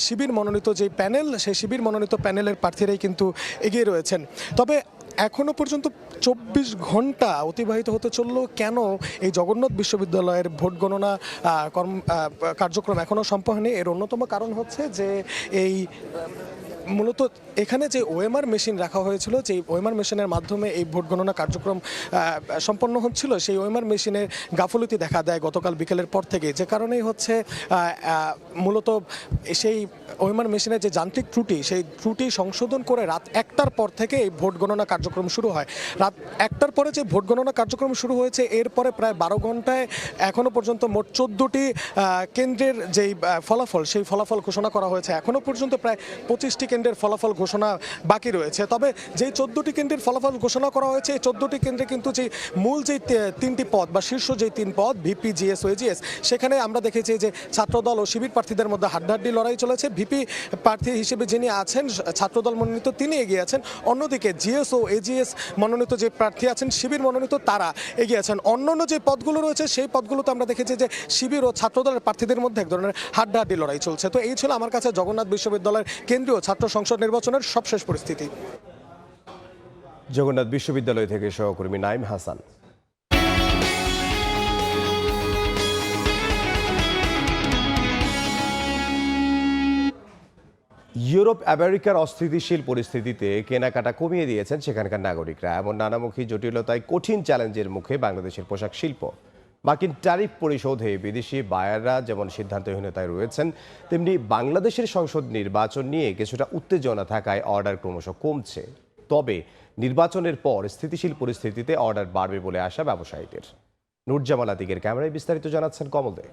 শিবির মনোনীত যে প্যানেল, সেই শিবির মনোনীত প্যানেলের প্রার্থীরাই কিন্তু এগিয়ে রয়েছেন। তবে এখনও পর্যন্ত ২৪ ঘন্টা অতিবাহিত হতে চলল, কেন এই জগন্নাথ বিশ্ববিদ্যালয়ের ভোট গণনা কার্যক্রম এখনও সম্পন্ন হয়নি? এর অন্যতম কারণ হচ্ছে যে এই মূলত এখানে যে ওএমআর মেশিন রাখা হয়েছিল, যে ওএমআর মেশিনের মাধ্যমে এই ভোট গণনা কার্যক্রম সম্পন্ন হচ্ছিল, সেই ওএমআর মেশিনের গাফলতি দেখা দেয় গতকাল বিকেলের পর থেকে। যে কারণেই হচ্ছে মূলত সেই ওএমআর মেশিনের যে যান্ত্রিক ত্রুটি, সেই ত্রুটি সংশোধন করে রাত ১টার পর থেকে এই ভোট গণনা কার্যক্রম শুরু হয়। রাত ১টার পরে যে ভোট গণনা কার্যক্রম শুরু হয়েছে, এরপরে প্রায় ১২ ঘন্টায় এখনও পর্যন্ত মোট ১৪টি কেন্দ্রের যেই ফলাফল, সেই ফলাফল ঘোষণা করা হয়েছে। এখনও পর্যন্ত প্রায় ২৫টি কেন্দ্রের ফলাফল ঘোষণা বাকি রয়েছে। তবে যেই ১৪টি কেন্দ্রের ফলাফল ঘোষণা করা হয়েছে, এই ১৪টি কেন্দ্রে কিন্তু যে মূল যেই ৩টি পদ বা শীর্ষ যেই ৩ পদ ভিপি, জিএস ও এজিএস, সেখানে আমরা দেখেছি যে ছাত্রদল ও শিবির প্রার্থীদের মধ্যে হাড্ডাহাড্ডি লড়াই চলেছে। ভিপি প্রার্থী হিসেবে যিনি আছেন ছাত্রদল মনোনীত, তিনি এগিয়ে আছেন। অন্যদিকে জিএস ও এজিএস মনোনীত যে প্রার্থী আছেন শিবির মনোনীত, তারা এগিয়ে আছেন। অন্যান্য যে পদগুলো রয়েছে সেই পদগুলোতে আমরা দেখেছি যে শিবির ও ছাত্রদলের প্রার্থীদের মধ্যে এক ধরনের হাড্ডাহাড্ডি লড়াই চলছে। তো এই ছিল আমার কাছে জগন্নাথ বিশ্ববিদ্যালয়ের কেন্দ্রীয় ছাত্র সংসদ নির্বাচনের সবশেষ পরিস্থিতি। জগন্নাথ বিশ্ববিদ্যালয় থেকে সহকর্মী নাইম হাসান। ইউরোপ আমেরিকার অস্থিতিশীল পরিস্থিতিতে কেনাকাটা কমিয়ে দিয়েছেন সেখানকার নাগরিকরা। এমন নানামুখী জটিলতায় কঠিন চ্যালেঞ্জের মুখে বাংলাদেশের পোশাক শিল্প। মার্কিন ট্যারিফ পরিশোধে বিদেশি বায়াররা যেমন সিদ্ধান্তহীনতায় রয়েছেন, তেমনি বাংলাদেশের সংসদ নির্বাচন নিয়ে কিছুটা উত্তেজনা থাকায় অর্ডার ক্রমশ কমছে। তবে নির্বাচনের পর স্থিতিশীল পরিস্থিতিতে অর্ডার বাড়বে বলে আশা ব্যবসায়ীদের। নুরজামাল আতিকের ক্যামেরায় বিস্তারিত জানাচ্ছেন কমল দে।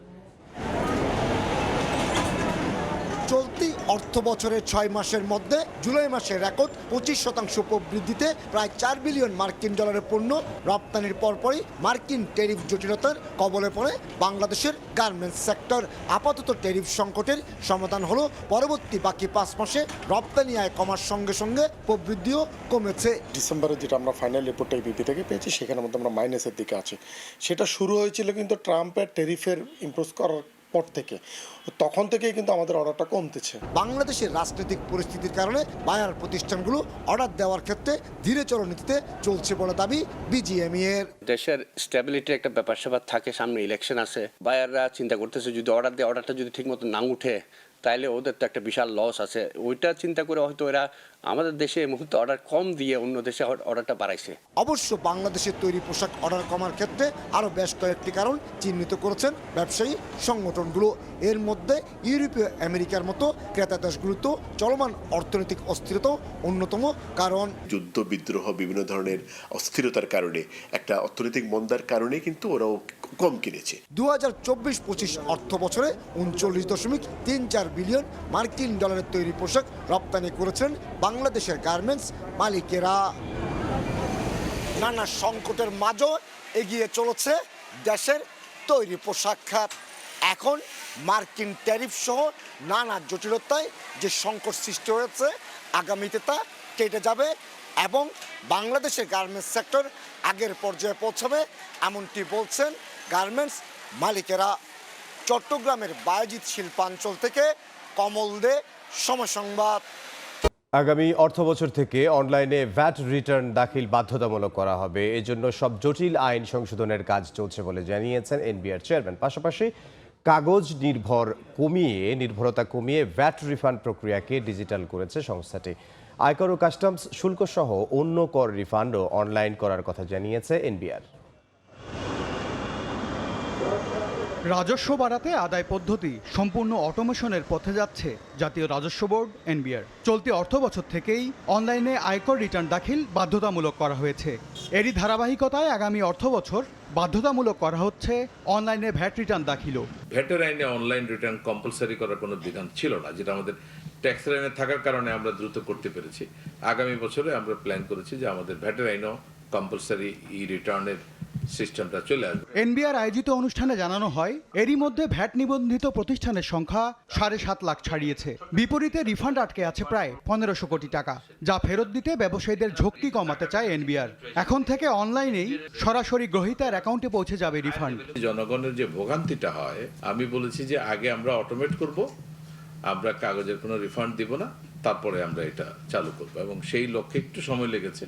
চলতি অর্থ বছরের ৬ মাসের মধ্যে জুলাই মাসে রেকর্ড ২৫% প্রবৃদ্ধিতে প্রায় ৪ বিলিয়ন মার্কিন ডলারের পণ্য রপ্তানির পরপরই মার্কিন ট্যারিফ জটিলতার কবলে পড়ে বাংলাদেশের গার্মেন্টস সেক্টর। আপাতত ট্যারিফ সংকটের সমাধান হলো পরবর্তী বাকি ৫ মাসে রপ্তানি আয় কমার সঙ্গে সঙ্গে প্রবৃদ্ধিও কমেছে। ডিসেম্বরে যেটা আমরা ফাইনাল রিপোর্টটা ইপিপি থেকে পেয়েছি, সেখানের মধ্যে আমরা মাইনাসের দিকে আছি। সেটা শুরু হয়েছিল কিন্তু ট্রাম্পের ট্যারিফের ইম্পোজ করার পর থেকে, তখন থেকেই কিন্তু আমাদের অর্ডারটা কমতেছে। বাংলাদেশের রাজনৈতিক পরিস্থিতির কারণে বায়ার প্রতিষ্ঠানগুলো অর্ডার দেওয়ার ক্ষেত্রে ধীরে চলনীতিতে চলছে বলে দাবি বিজিএমই এর। দেশের স্টেবিলিটির একটা ব্যাপার স্যাপার থাকে, সামনে ইলেকশন আছে, বায়াররা চিন্তা করতেছে যদি অর্ডার দেয়, অর্ডারটা যদি ঠিকমতো না উঠে তাইলে ওদের তো একটা বিশাল লস আছে। ওইটা চিন্তা করে হয়তো এরা আমাদের দেশে এই মুহূর্তে অর্ডার কম দিয়ে অন্য দেশে অর্ডারটা বাড়াইছে। অবশ্য বাংলাদেশের তৈরি পোশাক অর্ডার কমার ক্ষেত্রে আরও বেশ কয়েকটি কারণ চিহ্নিত করেছেন ব্যবসায়ী সংগঠনগুলো। এর মধ্যে ইউরোপীয় আমেরিকার মতো ক্রেতা দেশগুলোতে চলমান অর্থনৈতিক অস্থিরতাও অন্যতম কারণ। যুদ্ধ বিদ্রোহ বিভিন্ন ধরনের অস্থিরতার কারণে, একটা অর্থনৈতিক মন্দার কারণে কিন্তু ওরাও কম কিনেছে। ২০২৪-২৫ অর্থ বছরে ৩৯.34 বিলিয়ন মার্কিন ডলারের তৈরি পোশাক রপ্তানি করেছেন বাংলাদেশের গার্মেন্টস মালিকেরা। নানা সংকটের মাঝেও এগিয়ে চলেছে দেশের তৈরি পোশাক খাত। এখন মার্কিন ট্যারিফ সহ নানা জটিলতায় যে সংকট সৃষ্টি হয়েছে, আগামীতে তা কেটে যাবে এবং বাংলাদেশের গার্মেন্টস সেক্টর আগের পর্যায়ে পৌঁছাবে, এমনটি বলছেন গার্মেন্টস মালিকেরা। চট্টগ্রামের বায়েজিদ শিল্পাঞ্চল থেকে কমল দে, সময় সংবাদ। আগামী অর্থবছর থেকে অনলাইনে ভ্যাট রিটার্ন দাখিল বাধ্যতামূলক করা হবে। এজন্য সব জটিল আইন সংশোধনের কাজ চলছে বলে জানিয়েছেন এনবিআর চেয়ারম্যান। পাশাপাশি কাগজ নির্ভরতা কমিয়ে ভ্যাট রিফান্ড প্রক্রিয়াকে ডিজিটাল করেছে সংস্থাটি। আয়কর ও কাস্টমস শুল্ক সহ অন্য কর রিফান্ডও অনলাইন করার কথা জানিয়েছে এনবিআর। রাজস্ব বাড়াতে আদায় পদ্ধতি সম্পূর্ণ অটোমেশনের পথে যাচ্ছে জাতীয় রাজস্ব বোর্ড এনবিআর। চলতি অর্থবছর থেকেই অনলাইনে আয়কর রিটার্ন দাখিল বাধ্যতামূলক করা হয়েছে। এরই ধারাবাহিকতায় আগামী অর্থবছর বাধ্যতামূলক করা হচ্ছে অনলাইনে ভ্যাট রিটার্ন দাখিলও। ভ্যাটের আইনে অনলাইন রিটার্ন কম্পালসারি করার কোনো বিধান ছিল না, যেটা আমাদের ট্যাক্স আইনে থাকার কারণে আমরা দ্রুত করতে পেরেছি। আগামী বছরে আমরা প্ল্যান করেছি যে আমাদের ভ্যাটের আইনেও কম্পালসারি ই রিটার্নের সিস্টেমটা চলে আসবে। এনবিআর আয়োজিত অনুষ্ঠানে জানানো হয়, এরই মধ্যে ভ্যাট নিবন্ধিত প্রতিষ্ঠানের সংখ্যা 7.5 লাখ ছাড়িয়েছে। বিপরীতে রিফান্ড আটকে আছে প্রায় 1500 কোটি টাকা, যা ফেরত দিতে ব্যবসায়ীদের ঝক্কি কমাতে চায় এনবিআর। এখন থেকে অনলাইনেই সরাসরি গ্রহীতার অ্যাকাউন্টে পৌঁছে যাবে রিফান্ড। জনগণের যে ভোগান্তিটা হয়, আমি বলেছি যে আগে আমরা অটোমেট করব, আমরা কাগজের কোনো রিফান্ড দিব না, তারপরে আমরা এটা চালু করব, এবং সেই লক্ষ্যে একটু সময় লেগেছে,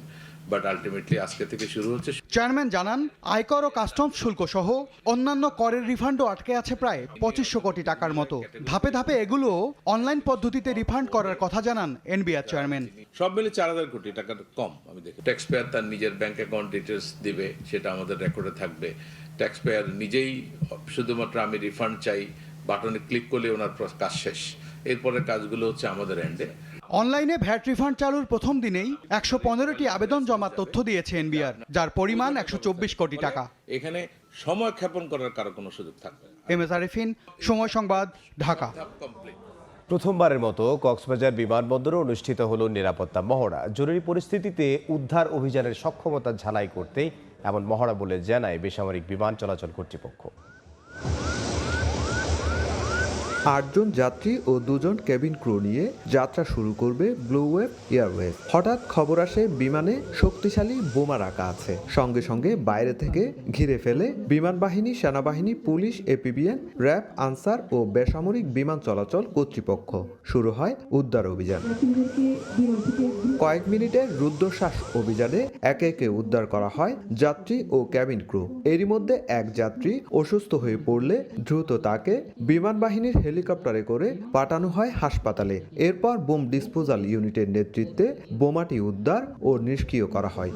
বাট আলটিমেটলি আজকে থেকে শুরু হচ্ছে। চেয়ারম্যান জানান, আয়কর ও কাস্টমস শুল্ক সহ অন্যান্য করের রিফান্ডও আটকে আছে প্রায় 2500 কোটি টাকার মতো। ধাপে ধাপে এগুলো অনলাইন পদ্ধতিতে রিফান্ড করার কথা জানান এনবিআর চেয়ারম্যান। সব মিলে 4000 কোটি টাকা কম আমি দেখি। ট্যাক্স পেয়ার তার নিজের ব্যাংক অ্যাকাউন্ট ডিটেলস দিবে, সেটা আমাদের রেকর্ডে থাকবে। ট্যাক্স পেয়ার নিজেই শুধুমাত্র আমি রিফান্ড চাই বাটনে ক্লিক করলে ওনার কাজ শেষ। এরপরের কাজগুলো হচ্ছে আমাদের এন্ডে। অনলাইনে ভ্যাট রিফান্ড চালুর প্রথম দিনেই 115টি আবেদন জমার তথ্য দিয়েছে এনবিআর, যার পরিমাণ 124 কোটি টাকা। এখানে সময় ক্ষেপণ করার কারো কোনো সুযোগ থাকবে না। এম এস আরিফিন, সময় সংবাদ, ঢাকা। প্রথমবারের মতো কক্সবাজার বিমানবন্দরে অনুষ্ঠিত হলো নিরাপত্তা মহড়া। জরুরি পরিস্থিতিতে উদ্ধার অভিযানের সক্ষমতা ঝালাই করতে এমন মহড়া বলে জানায় বেসামরিক বিমান চলাচল কর্তৃপক্ষ। 8 জন যাত্রী ও 2 জন কেবিন ক্রু নিয়ে যাত্রা শুরু করবে ব্লু ওয়েভ এয়ারওয়েজ। হঠাৎ খবর আসে বিমানে শক্তিশালী বোমা রাখা আছে। সঙ্গে সঙ্গে বাইরে থেকে ঘিরে ফেলে বিমান বাহিনী, সেনাবাহিনী, পুলিশ, এপিবিএন, র্যাব, আনসার ও বেসামরিক বিমান চলাচল কর্তৃপক্ষ। শুরু হয় উদ্ধার অভিযান। কয়েক মিনিটের রুদ্ধশ্বাস অভিযানে একে একে উদ্ধার করা হয় যাত্রী ও ক্যাবিন ক্রু। এরই মধ্যে এক যাত্রী অসুস্থ হয়ে পড়লে দ্রুত তাকে বিমান বাহিনীর হেলিকপ্টারে করে পাঠানো হয় হাসপাতালে। এরপর বোম ডিসপোজাল ইউনিটের নেতৃত্বে বোমাটি উদ্ধার ও নিষ্ক্রিয় করা হয়।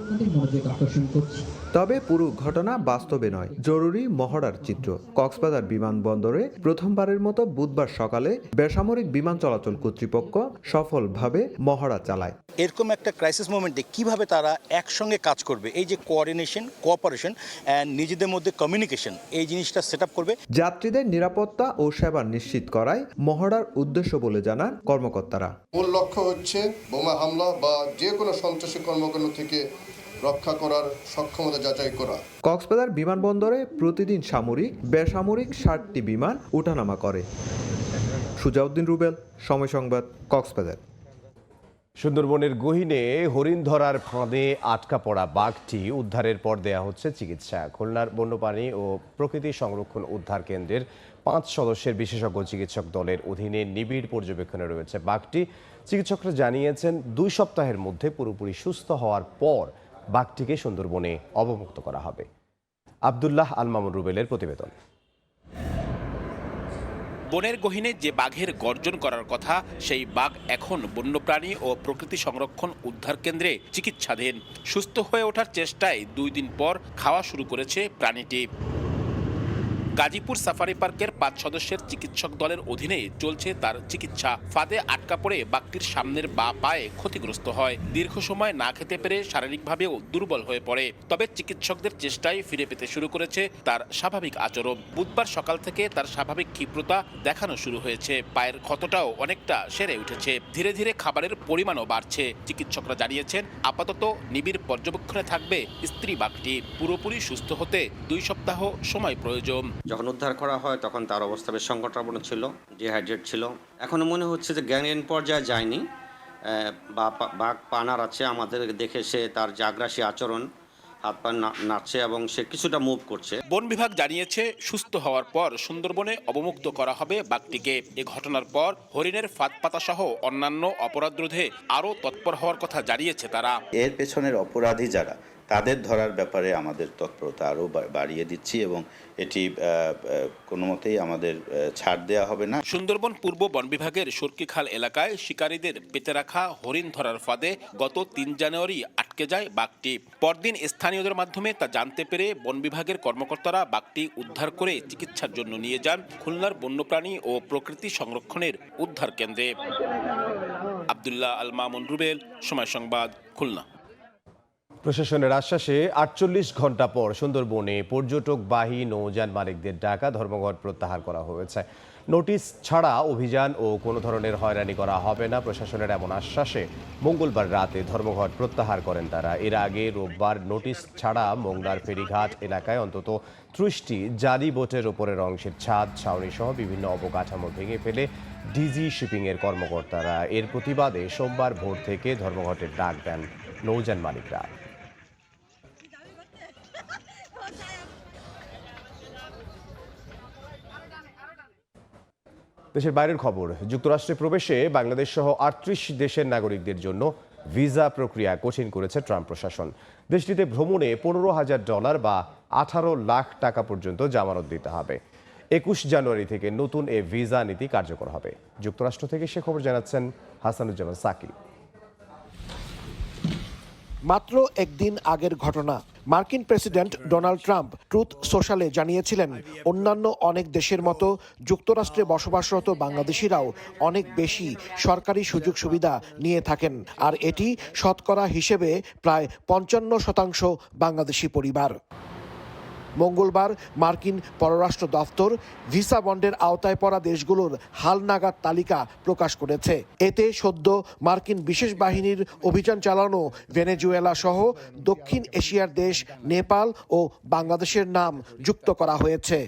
তবে পুরো ঘটনা বাস্তবে নয়, জরুরি মহড়ার চিত্র। কক্সবাজার বিমানবন্দরে প্রথমবারের মতো বুধবার সকালে বেসামরিক বিমান চলাচল কর্তৃপক্ষ সফলভাবে মহড়া চালায়। এরকম একটা ক্রাইসিস মোমেন্টে কিভাবে তারা একসঙ্গে কাজ করবে, এই যে কোঅর্ডিনেশন, কোঅপারেশন অ্যান্ড নিজেদের মধ্যে কমিউনিকেশন, এই জিনিসটা সেট আপ করবে। যাত্রীদের নিরাপত্তা ও সেবা নিশ্চিত করাই মহড়ার উদ্দেশ্য বলে জানান কর্মকর্তারা। মূল লক্ষ্য হচ্ছে বোমা হামলা বা যে কোনো সন্ত্রাসী কর্মকাণ্ড থেকে রক্ষা করার সক্ষমতা যাচাই করা। কক্সবাজার বিমানবন্দরে প্রতিদিন সামরিক, বেসামরিক 60টি বিমান ওঠানামা করে। সুজাউদ্দিন রুবেল, সময় সংবাদ, কক্সবাজার। সুন্দরবনের গহীনে হরিণ ধরার ফাঁদে আটকা পড়া বাঘটি উদ্ধারের পর দেয়া হচ্ছে চিকিৎসা। খুলনার বন্যপ্রাণী ও প্রকৃতি সংরক্ষণ উদ্ধার কেন্দ্রের 5 সদস্যের বিশেষজ্ঞ চিকিৎসক দলের অধীনে নিবিড় পর্যবেক্ষণে রয়েছে বাঘটি। চিকিৎসকরা জানিয়েছেন 2 সপ্তাহের মধ্যে পুরোপুরি সুস্থ হওয়ার পর বাঘটিকে সুন্দরবনে অবমুক্ত করা হবে। আব্দুল্লাহ আল মামুন রুবেলের প্রতিবেদন। বনের গহীনে যে বাঘের গর্জন করার কথা, সেই বাঘ এখন বন্যপ্রাণী ও প্রকৃতি সংরক্ষণ উদ্ধার কেন্দ্রে চিকিৎসাধীন। সুস্থ হয়ে ওঠার চেষ্টায় 2 দিন পর খাওয়া শুরু করেছে প্রাণীটি। গাজীপুর সাফারি পার্কের 5 সদস্যের চিকিৎসক দলের অধীনে চলছে তার চিকিৎসা। ফাঁদে আটকা পড়ে বাঘটির সামনের বাঁ পায়ে ক্ষতিগ্রস্ত হয়। দীর্ঘ সময় না খেতে পেরে শারীরিকভাবেও দুর্বল হয়ে পড়ে। তবে চিকিৎসকদের চেষ্টায় ফিরে পেতে শুরু করেছে তার স্বাভাবিক আচরণ। বুধবার সকাল থেকে তার স্বাভাবিক ক্ষিপ্রতা দেখানো শুরু হয়েছে। পায়ের ক্ষতটাও অনেকটা সেরে উঠেছে। ধীরে ধীরে খাবারের পরিমাণও বাড়ছে। চিকিৎসকরা জানিয়েছেন আপাতত নিবিড় পর্যবেক্ষণে থাকবে স্ত্রী বাঘটি। পুরোপুরি সুস্থ হতে 2 সপ্তাহ সময় প্রয়োজন। যখন উদ্ধার করা হয় তখন তার অবস্থা বেশ সংকটাপন্ন ছিল, ডিহাইড্রেট ছিল। এখনও মনে হচ্ছে যে জ্ঞানহীন পর্যায়ে যায়নি, বা বাঘ পানার আছে। আমাদের দেখে সে তার যে আগ্রাসী আচরণ হাত পা নাচছে এবং সে কিছুটা মুভ করছে। বন বিভাগ জানিয়েছে সুস্থ হওয়ার পর সুন্দরবনে অবমুক্ত করা হবে বাঘটিকে। এ ঘটনার পর হরিণের ফাঁদ পাতা সহ অন্যান্য অপরাধ রোধে আরও তৎপর হওয়ার কথা জানিয়েছে তারা। এর পেছনের অপরাধী যারা তাদের ধরার ব্যাপারে আমাদের তৎপরতা আরও বাড়িয়ে দিচ্ছি এবং এটি কোনো মতেই আমাদের ছাড় দেওয়া হবে না। সুন্দরবন পূর্ব বন বিভাগের সরকিখাল এলাকায় শিকারীদের পেতে রাখা হরিণ ধরার ফাঁদে গত ৩ জানুয়ারি আটকে যায় বাঘটি। পরদিন স্থানীয়দের মাধ্যমে তা জানতে পেরে বন বিভাগের কর্মকর্তারা বাঘটি উদ্ধার করে চিকিৎসার জন্য নিয়ে যান খুলনার বন্যপ্রাণী ও প্রকৃতি সংরক্ষণের উদ্ধার কেন্দ্রে। আব্দুল্লাহ আল মামুন রুবেল, সময় সংবাদ, খুলনা। প্রশাসনের আশ্বাসে ৪৮ ঘন্টা পর সুন্দরবনে পর্যটকবাহী নৌযান মালিকদের ডাকা ধর্মঘট প্রত্যাহার করা হয়েছে। নোটিশ ছাড়া অভিযান ও কোনো ধরনের হয়রানি করা হবে না। প্রশাসনের এমন আশ্বাসে মঙ্গলবার রাতে ধর্মঘট প্রত্যাহার করেন তারা। এর আগে রোববার নোটিশ ছাড়া মোংলার ফেরিঘাট এলাকায় অন্তত ৩০টি জালি বোটের ওপরের অংশের ছাদ ছাউনি সহ বিভিন্ন অবকাঠামো ভেঙে ফেলে ডিজি শিপিংয়ের কর্মকর্তারা। এর প্রতিবাদে সোমবার ভোর থেকে ধর্মঘটের ডাক দেন নৌযান মালিকরা। দেশের বাইরের খবর, যুক্তরাষ্ট্রে প্রবেশে বাংলাদেশ সহ ৩৮ দেশের নাগরিকদের জন্য ভিসা প্রক্রিয়া কঠিন করেছে ট্রাম্প প্রশাসন। দেশটিতে ভ্রমণে $১৫,০০০ বা ১৮ লাখ টাকা পর্যন্ত জামানত দিতে হবে। ২১ জানুয়ারি থেকে নতুন এ ভিসা নীতি কার্যকর হবে। যুক্তরাষ্ট্র থেকে সে খবর জানাচ্ছেন হাসানুজ্জামান সাকি। মাত্র একদিন আগের ঘটনা। মার্কিন প্রেসিডেন্ট ডোনাল্ড ট্রাম্প ট্রুথ সোশ্যালে জানিয়েছিলেন অন্যান্য অনেক দেশের মতো যুক্তরাষ্ট্রে বসবাসরত বাংলাদেশিরাও অনেক বেশি সরকারি সুযোগ সুবিধা নিয়ে থাকেন, আর এটি শতকরা হিসেবে প্রায় ৫৫% বাংলাদেশি পরিবার। মঙ্গলবার মার্কিন পররাষ্ট্র দফতর ভিসা বন্ডের আওতায় পড়া দেশগুলোর হালনাগাদ তালিকা প্রকাশ করেছে। এতে সদ্য মার্কিন বিশেষ বাহিনীর অভিযান চালানো ভেনেজুয়েলা সহ দক্ষিণ এশিয়ার দেশ নেপাল ও বাংলাদেশের নাম যুক্ত করা হয়েছে।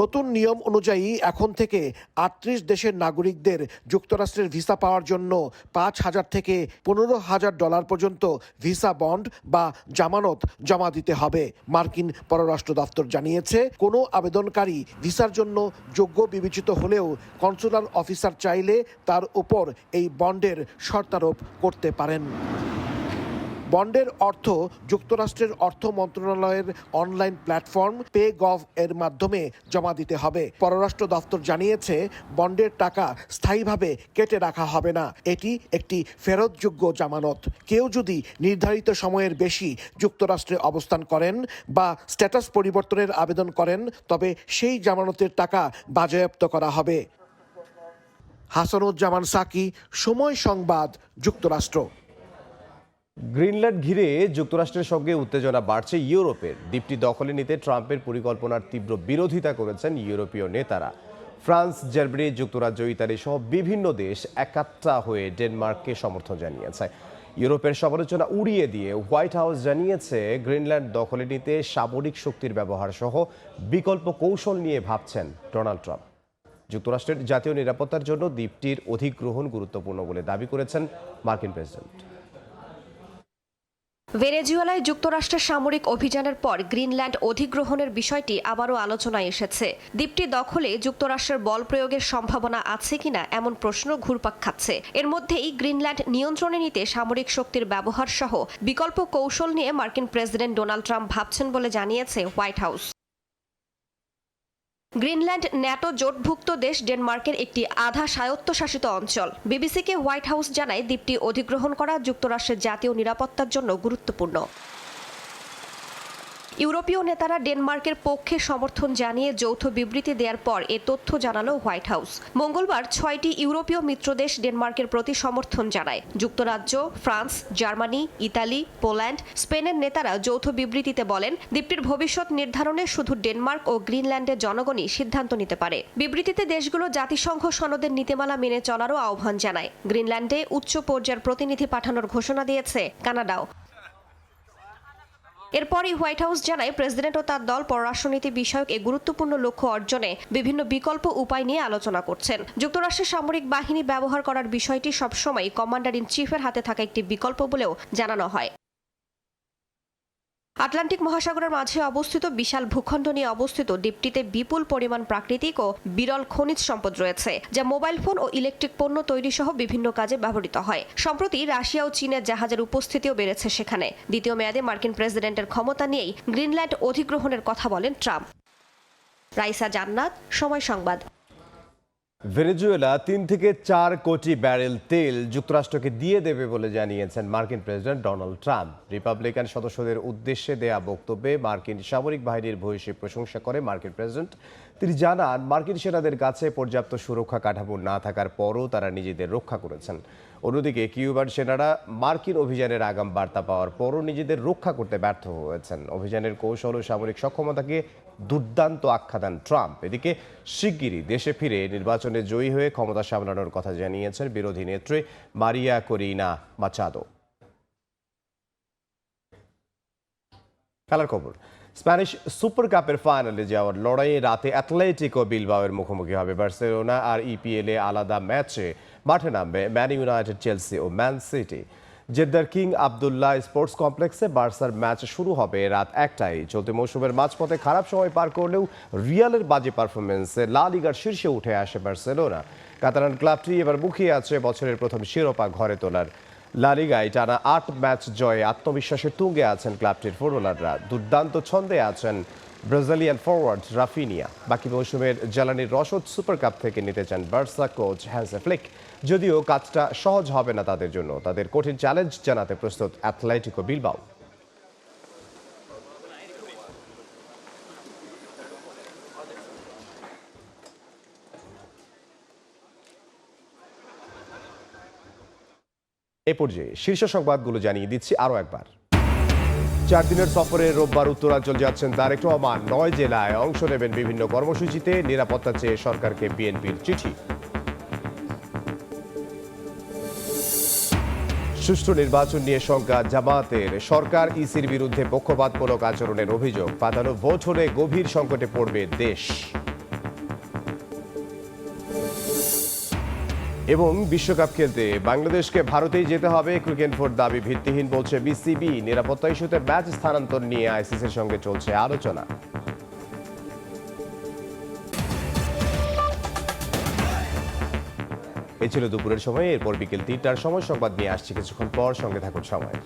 নতুন নিয়ম অনুযায়ী এখন থেকে ৩৮ দেশের নাগরিকদের যুক্তরাষ্ট্রের ভিসা পাওয়ার জন্য $৫,০০০ থেকে $১৫,০০০ পর্যন্ত ভিসা বন্ড বা জামানত জমা দিতে হবে। মার্কিন পররাষ্ট্র দপ্তর জানিয়েছে, কোনো আবেদনকারী ভিসার জন্য যোগ্য বিবেচিত হলেও কনসুলার অফিসার চাইলে তার উপর এই বন্ডের শর্তারোপ করতে পারেন। বন্ডের অর্থ যুক্তরাষ্ট্রের অর্থ মন্ত্রণালয়ের অনলাইন প্ল্যাটফর্ম পে.গভ এর মাধ্যমে জমা দিতে হবে। পররাষ্ট্র দপ্তর জানিয়েছে, বন্ডের টাকা স্থায়ীভাবে কেটে রাখা হবে না। এটি একটি ফেরতযোগ্য জামানত। কেউ যদি নির্ধারিত সময়ের বেশি যুক্তরাষ্ট্রে অবস্থান করেন বা স্ট্যাটাস পরিবর্তনের আবেদন করেন, তবে সেই জামানতের টাকা বাজেয়াপ্ত করা হবে। হাসানুজ্জামান সাকি, সময় সংবাদ, যুক্তরাষ্ট্র। গ্রিনল্যান্ড ঘিরে যুক্তরাষ্ট্রের সঙ্গে উত্তেজনা বাড়ছে ইউরোপের। দ্বীপটি দখলে নিতে ট্রাম্পের পরিকল্পনার তীব্র বিরোধিতা করেছেন ইউরোপীয় নেতারা। ফ্রান্স, জার্মানি, যুক্তরাজ্য, ইতালি সহ বিভিন্ন দেশ একাত্রা হয়ে ডেনমার্ককে সমর্থন জানিয়েছে। ইউরোপের সমালোচনা উড়িয়ে দিয়ে হোয়াইট হাউস জানিয়েছে, গ্রিনল্যান্ড দখলে নিতে সামরিক শক্তির ব্যবহার সহ বিকল্প কৌশল নিয়ে ভাবছেন ডোনাল্ড ট্রাম্প। যুক্তরাষ্ট্রের জাতীয় নিরাপত্তার জন্য দ্বীপটির অধিগ্রহণ গুরুত্বপূর্ণ বলে দাবি করেছেন মার্কিন প্রেসিডেন্ট। ভেনেজুয়েলায় যুক্তরাষ্ট্রের সামরিক অভিযানের পর গ্রিনল্যান্ড অধিগ্রহণের বিষয়টি আবারও আলোচনায় এসেছে। দ্বীপটি দখলে যুক্তরাষ্ট্রের বল প্রয়োগের সম্ভাবনা আছে কিনা এমন প্রশ্ন ঘুরপাক খাচ্ছে। এর মধ্যেই গ্রিনল্যান্ড নিয়ন্ত্রণে নিতে সামরিক শক্তির ব্যবহার সহ বিকল্প কৌশল নিয়ে মার্কিন প্রেসিডেন্ট ডোনাল্ড ট্রাম্প ভাবছেন বলে জানিয়েছে হোয়াইট হাউস। গ্রিনল্যান্ড ন্যাটো জোটভুক্ত দেশ ডেনমার্কের একটি আধা স্বায়ত্তশাসিত অঞ্চল। বিবিসিকে হোয়াইট হাউস জানায়, দ্বীপটি অধিগ্রহণ করা যুক্তরাষ্ট্রের জাতীয় নিরাপত্তার জন্য গুরুত্বপূর্ণ। ইউরোপীয় নেতারা ডেনমার্কের পক্ষে সমর্থন জানিয়ে যৌথ বিবৃতি দেওয়ার পর এ তথ্য জানালো হোয়াইট হাউস। মঙ্গলবার 6টি ইউরোপীয় মিত্রদেশ ডেনমার্কের প্রতি সমর্থন জানায়। যুক্তরাজ্য, ফ্রান্স, জার্মানি, ইতালি, পোল্যান্ড, স্পেনের নেতারা যৌথ বিবৃতিতে বলেন, দ্বীপটির ভবিষ্যৎ নির্ধারণে শুধু ডেনমার্ক ও গ্রিনল্যান্ডের জনগণই সিদ্ধান্ত নিতে পারে। বিবৃতিতে দেশগুলো জাতিসংঘ সনদের নীতিমালা মেনে চলারও আহ্বান জানায়। গ্রিনল্যান্ডে উচ্চ পর্যায়ের প্রতিনিধি পাঠানোর ঘোষণা দিয়েছে কানাডাও। এরপরই হোয়াইট হাউস জানায়, প্রেসিডেন্ট ও তার দল পররাষ্ট্রনীতি বিষয়ক এই গুরুত্বপূর্ণ লক্ষ্য অর্জনে বিভিন্ন বিকল্প উপায় নিয়ে আলোচনা করছেন। যুক্তরাষ্ট্রের সামরিক বাহিনী ব্যবহার করার বিষয়টি সবসময় কমান্ডার ইন চিফের হাতে থাকা একটি বিকল্প বলেও জানানো হয়। আটলান্টিক মহাসাগরের মাঝে অবস্থিত বিশাল ভূখণ্ড নিয়ে অবস্থিত দ্বীপটিতে বিপুল পরিমাণ প্রাকৃতিক ও বিরল খনিজ সম্পদ রয়েছে, যা মোবাইল ফোন ও ইলেকট্রিক পণ্য তৈরি সহ বিভিন্ন কাজে ব্যবহৃত হয়। সম্প্রতি রাশিয়া ও চীনের জাহাজের উপস্থিতিও বেড়েছে সেখানে। দ্বিতীয় মেয়াদে মার্কিন প্রেসিডেন্টের ক্ষমতা নিয়েই গ্রিনল্যান্ড অধিগ্রহণের কথা বলেন ট্রাম্প। রাইসা জান্নাত, সময় সংবাদ। ভেনেজুয়েলা 3 থেকে 4 কোটি ব্যারেল তেল যুক্তরাষ্ট্রকে দিয়ে দেবে বলে জানিয়েছেন মার্কিন প্রেসিডেন্ট ডোনাল্ড ট্রাম্প। রিপাবলিকান সদস্যদের উদ্দেশ্যে দেয়া বক্তব্যে মার্কিন সামরিক বাহিনীর ভূয়সী প্রশংসা করে মার্কিন প্রেসিডেন্ট। তিনি জানান, মার্কিন সেনাদের কাছে পর্যাপ্ত সুরক্ষা কাঠামো না থাকার পরও তারা নিজেদের রক্ষা করেছেন। অন্যদিকে কিউবান সেনারা মার্কিন অভিযানের আগাম বার্তা পাওয়ার পরও নিজেদের রক্ষা করতে ব্যর্থ হয়েছেন। অভিযানের কৌশল ও সামরিক সক্ষমতাকে দুর্দান্ত আখ্যা দেন ট্রাম্প। এদিকে শিগগিরই দেশে ফিরে নির্বাচনে জয়ী হয়ে ক্ষমতা সামলানোর কথা জানিয়েছেন বিরোধী নেত্রী মারিয়া করিনা মাচাদো। খেলার খবর। স্প্যানিশ সুপার কাপের ফাইনালে যাওয়ার লড়াইয়ে রাতে অ্যাথলেটিকো বিলবাওয়ের মুখোমুখি হবে বার্সেলোনা। আর ইপিএল এ আলাদা ম্যাচে মাঠে নামবে ম্যান ইউনাইটেড, চেলসি ও ম্যান সিটি। জেদ্দার কিং আবদুল্লাহ স্পোর্টস কমপ্লেক্সে বার্সার ম্যাচ শুরু হবে রাত 1টায়। চলতি মৌসুমের মাঝপথে খারাপ সময় পার করলেও রিয়ালের বাজে পারফরমেন্সে লা লিগার শীর্ষে উঠে আসে বার্সেলোনা। কাতালান ক্লাবটি এবার মুখিয়ে আছে বছরের প্রথম শিরোপা ঘরে তোলার। লা লিগায় টানা 8 ম্যাচ জয়ে আত্মবিশ্বাসের তুঙ্গে আছেন ক্লাবটির ফুটবলাররা। দুর্দান্ত ছন্দে আছেন ব্রাজিলিয়ান ফরওয়ার্ড রাফিনিয়া। বাকি মৌসুমের জ্বালানির রসদ সুপার কাপ থেকে নিতে চান বার্সা কোচ হ্যান্সে ফ্লিক। যদিও কাজটা সহজ হবে না তাদের জন্য। তাদের কঠিন চ্যালেঞ্জ জানাতে প্রস্তুত অ্যাথলেটিকো বিলবাও। এ পর্যায়ে শীর্ষ সংবাদগুলো জানিয়ে দিচ্ছি আরও একবার। 4 দিনের সফরে রোববার উত্তরাঞ্চল যাচ্ছেন তারেক রহমান। 9 জেলায় অংশ নেবেন বিভিন্ন কর্মসূচিতে। নিরাপত্তা চেয়ে সরকারকে বিএনপির চিঠি। সুষ্ঠু নির্বাচন নিয়ে শঙ্কা জামায়াতের। সরকার ইসির বিরুদ্ধে পক্ষপাতমূলক আচরণের অভিযোগ। পাতানো ভোট হলে গভীর সংকটে পড়বে দেশ। এবং বিশ্বকাপ খেলতে বাংলাদেশকে ভারতেই যেতে হবে। ক্রিকেট বোর্ড দাবি ভিত্তিহীন বলছে বিসিবি। নিরাপত্তা ইস্যুতে ম্যাচ স্থানান্তর নিয়ে আইসিসির সঙ্গে চলছে আলোচনা। এ ছিল দুপুরের সময়। এরপর বিকেল 3টার সময় সংবাদ নিয়ে আসছি কিছুক্ষণ পর। সঙ্গে থাকুন সময়।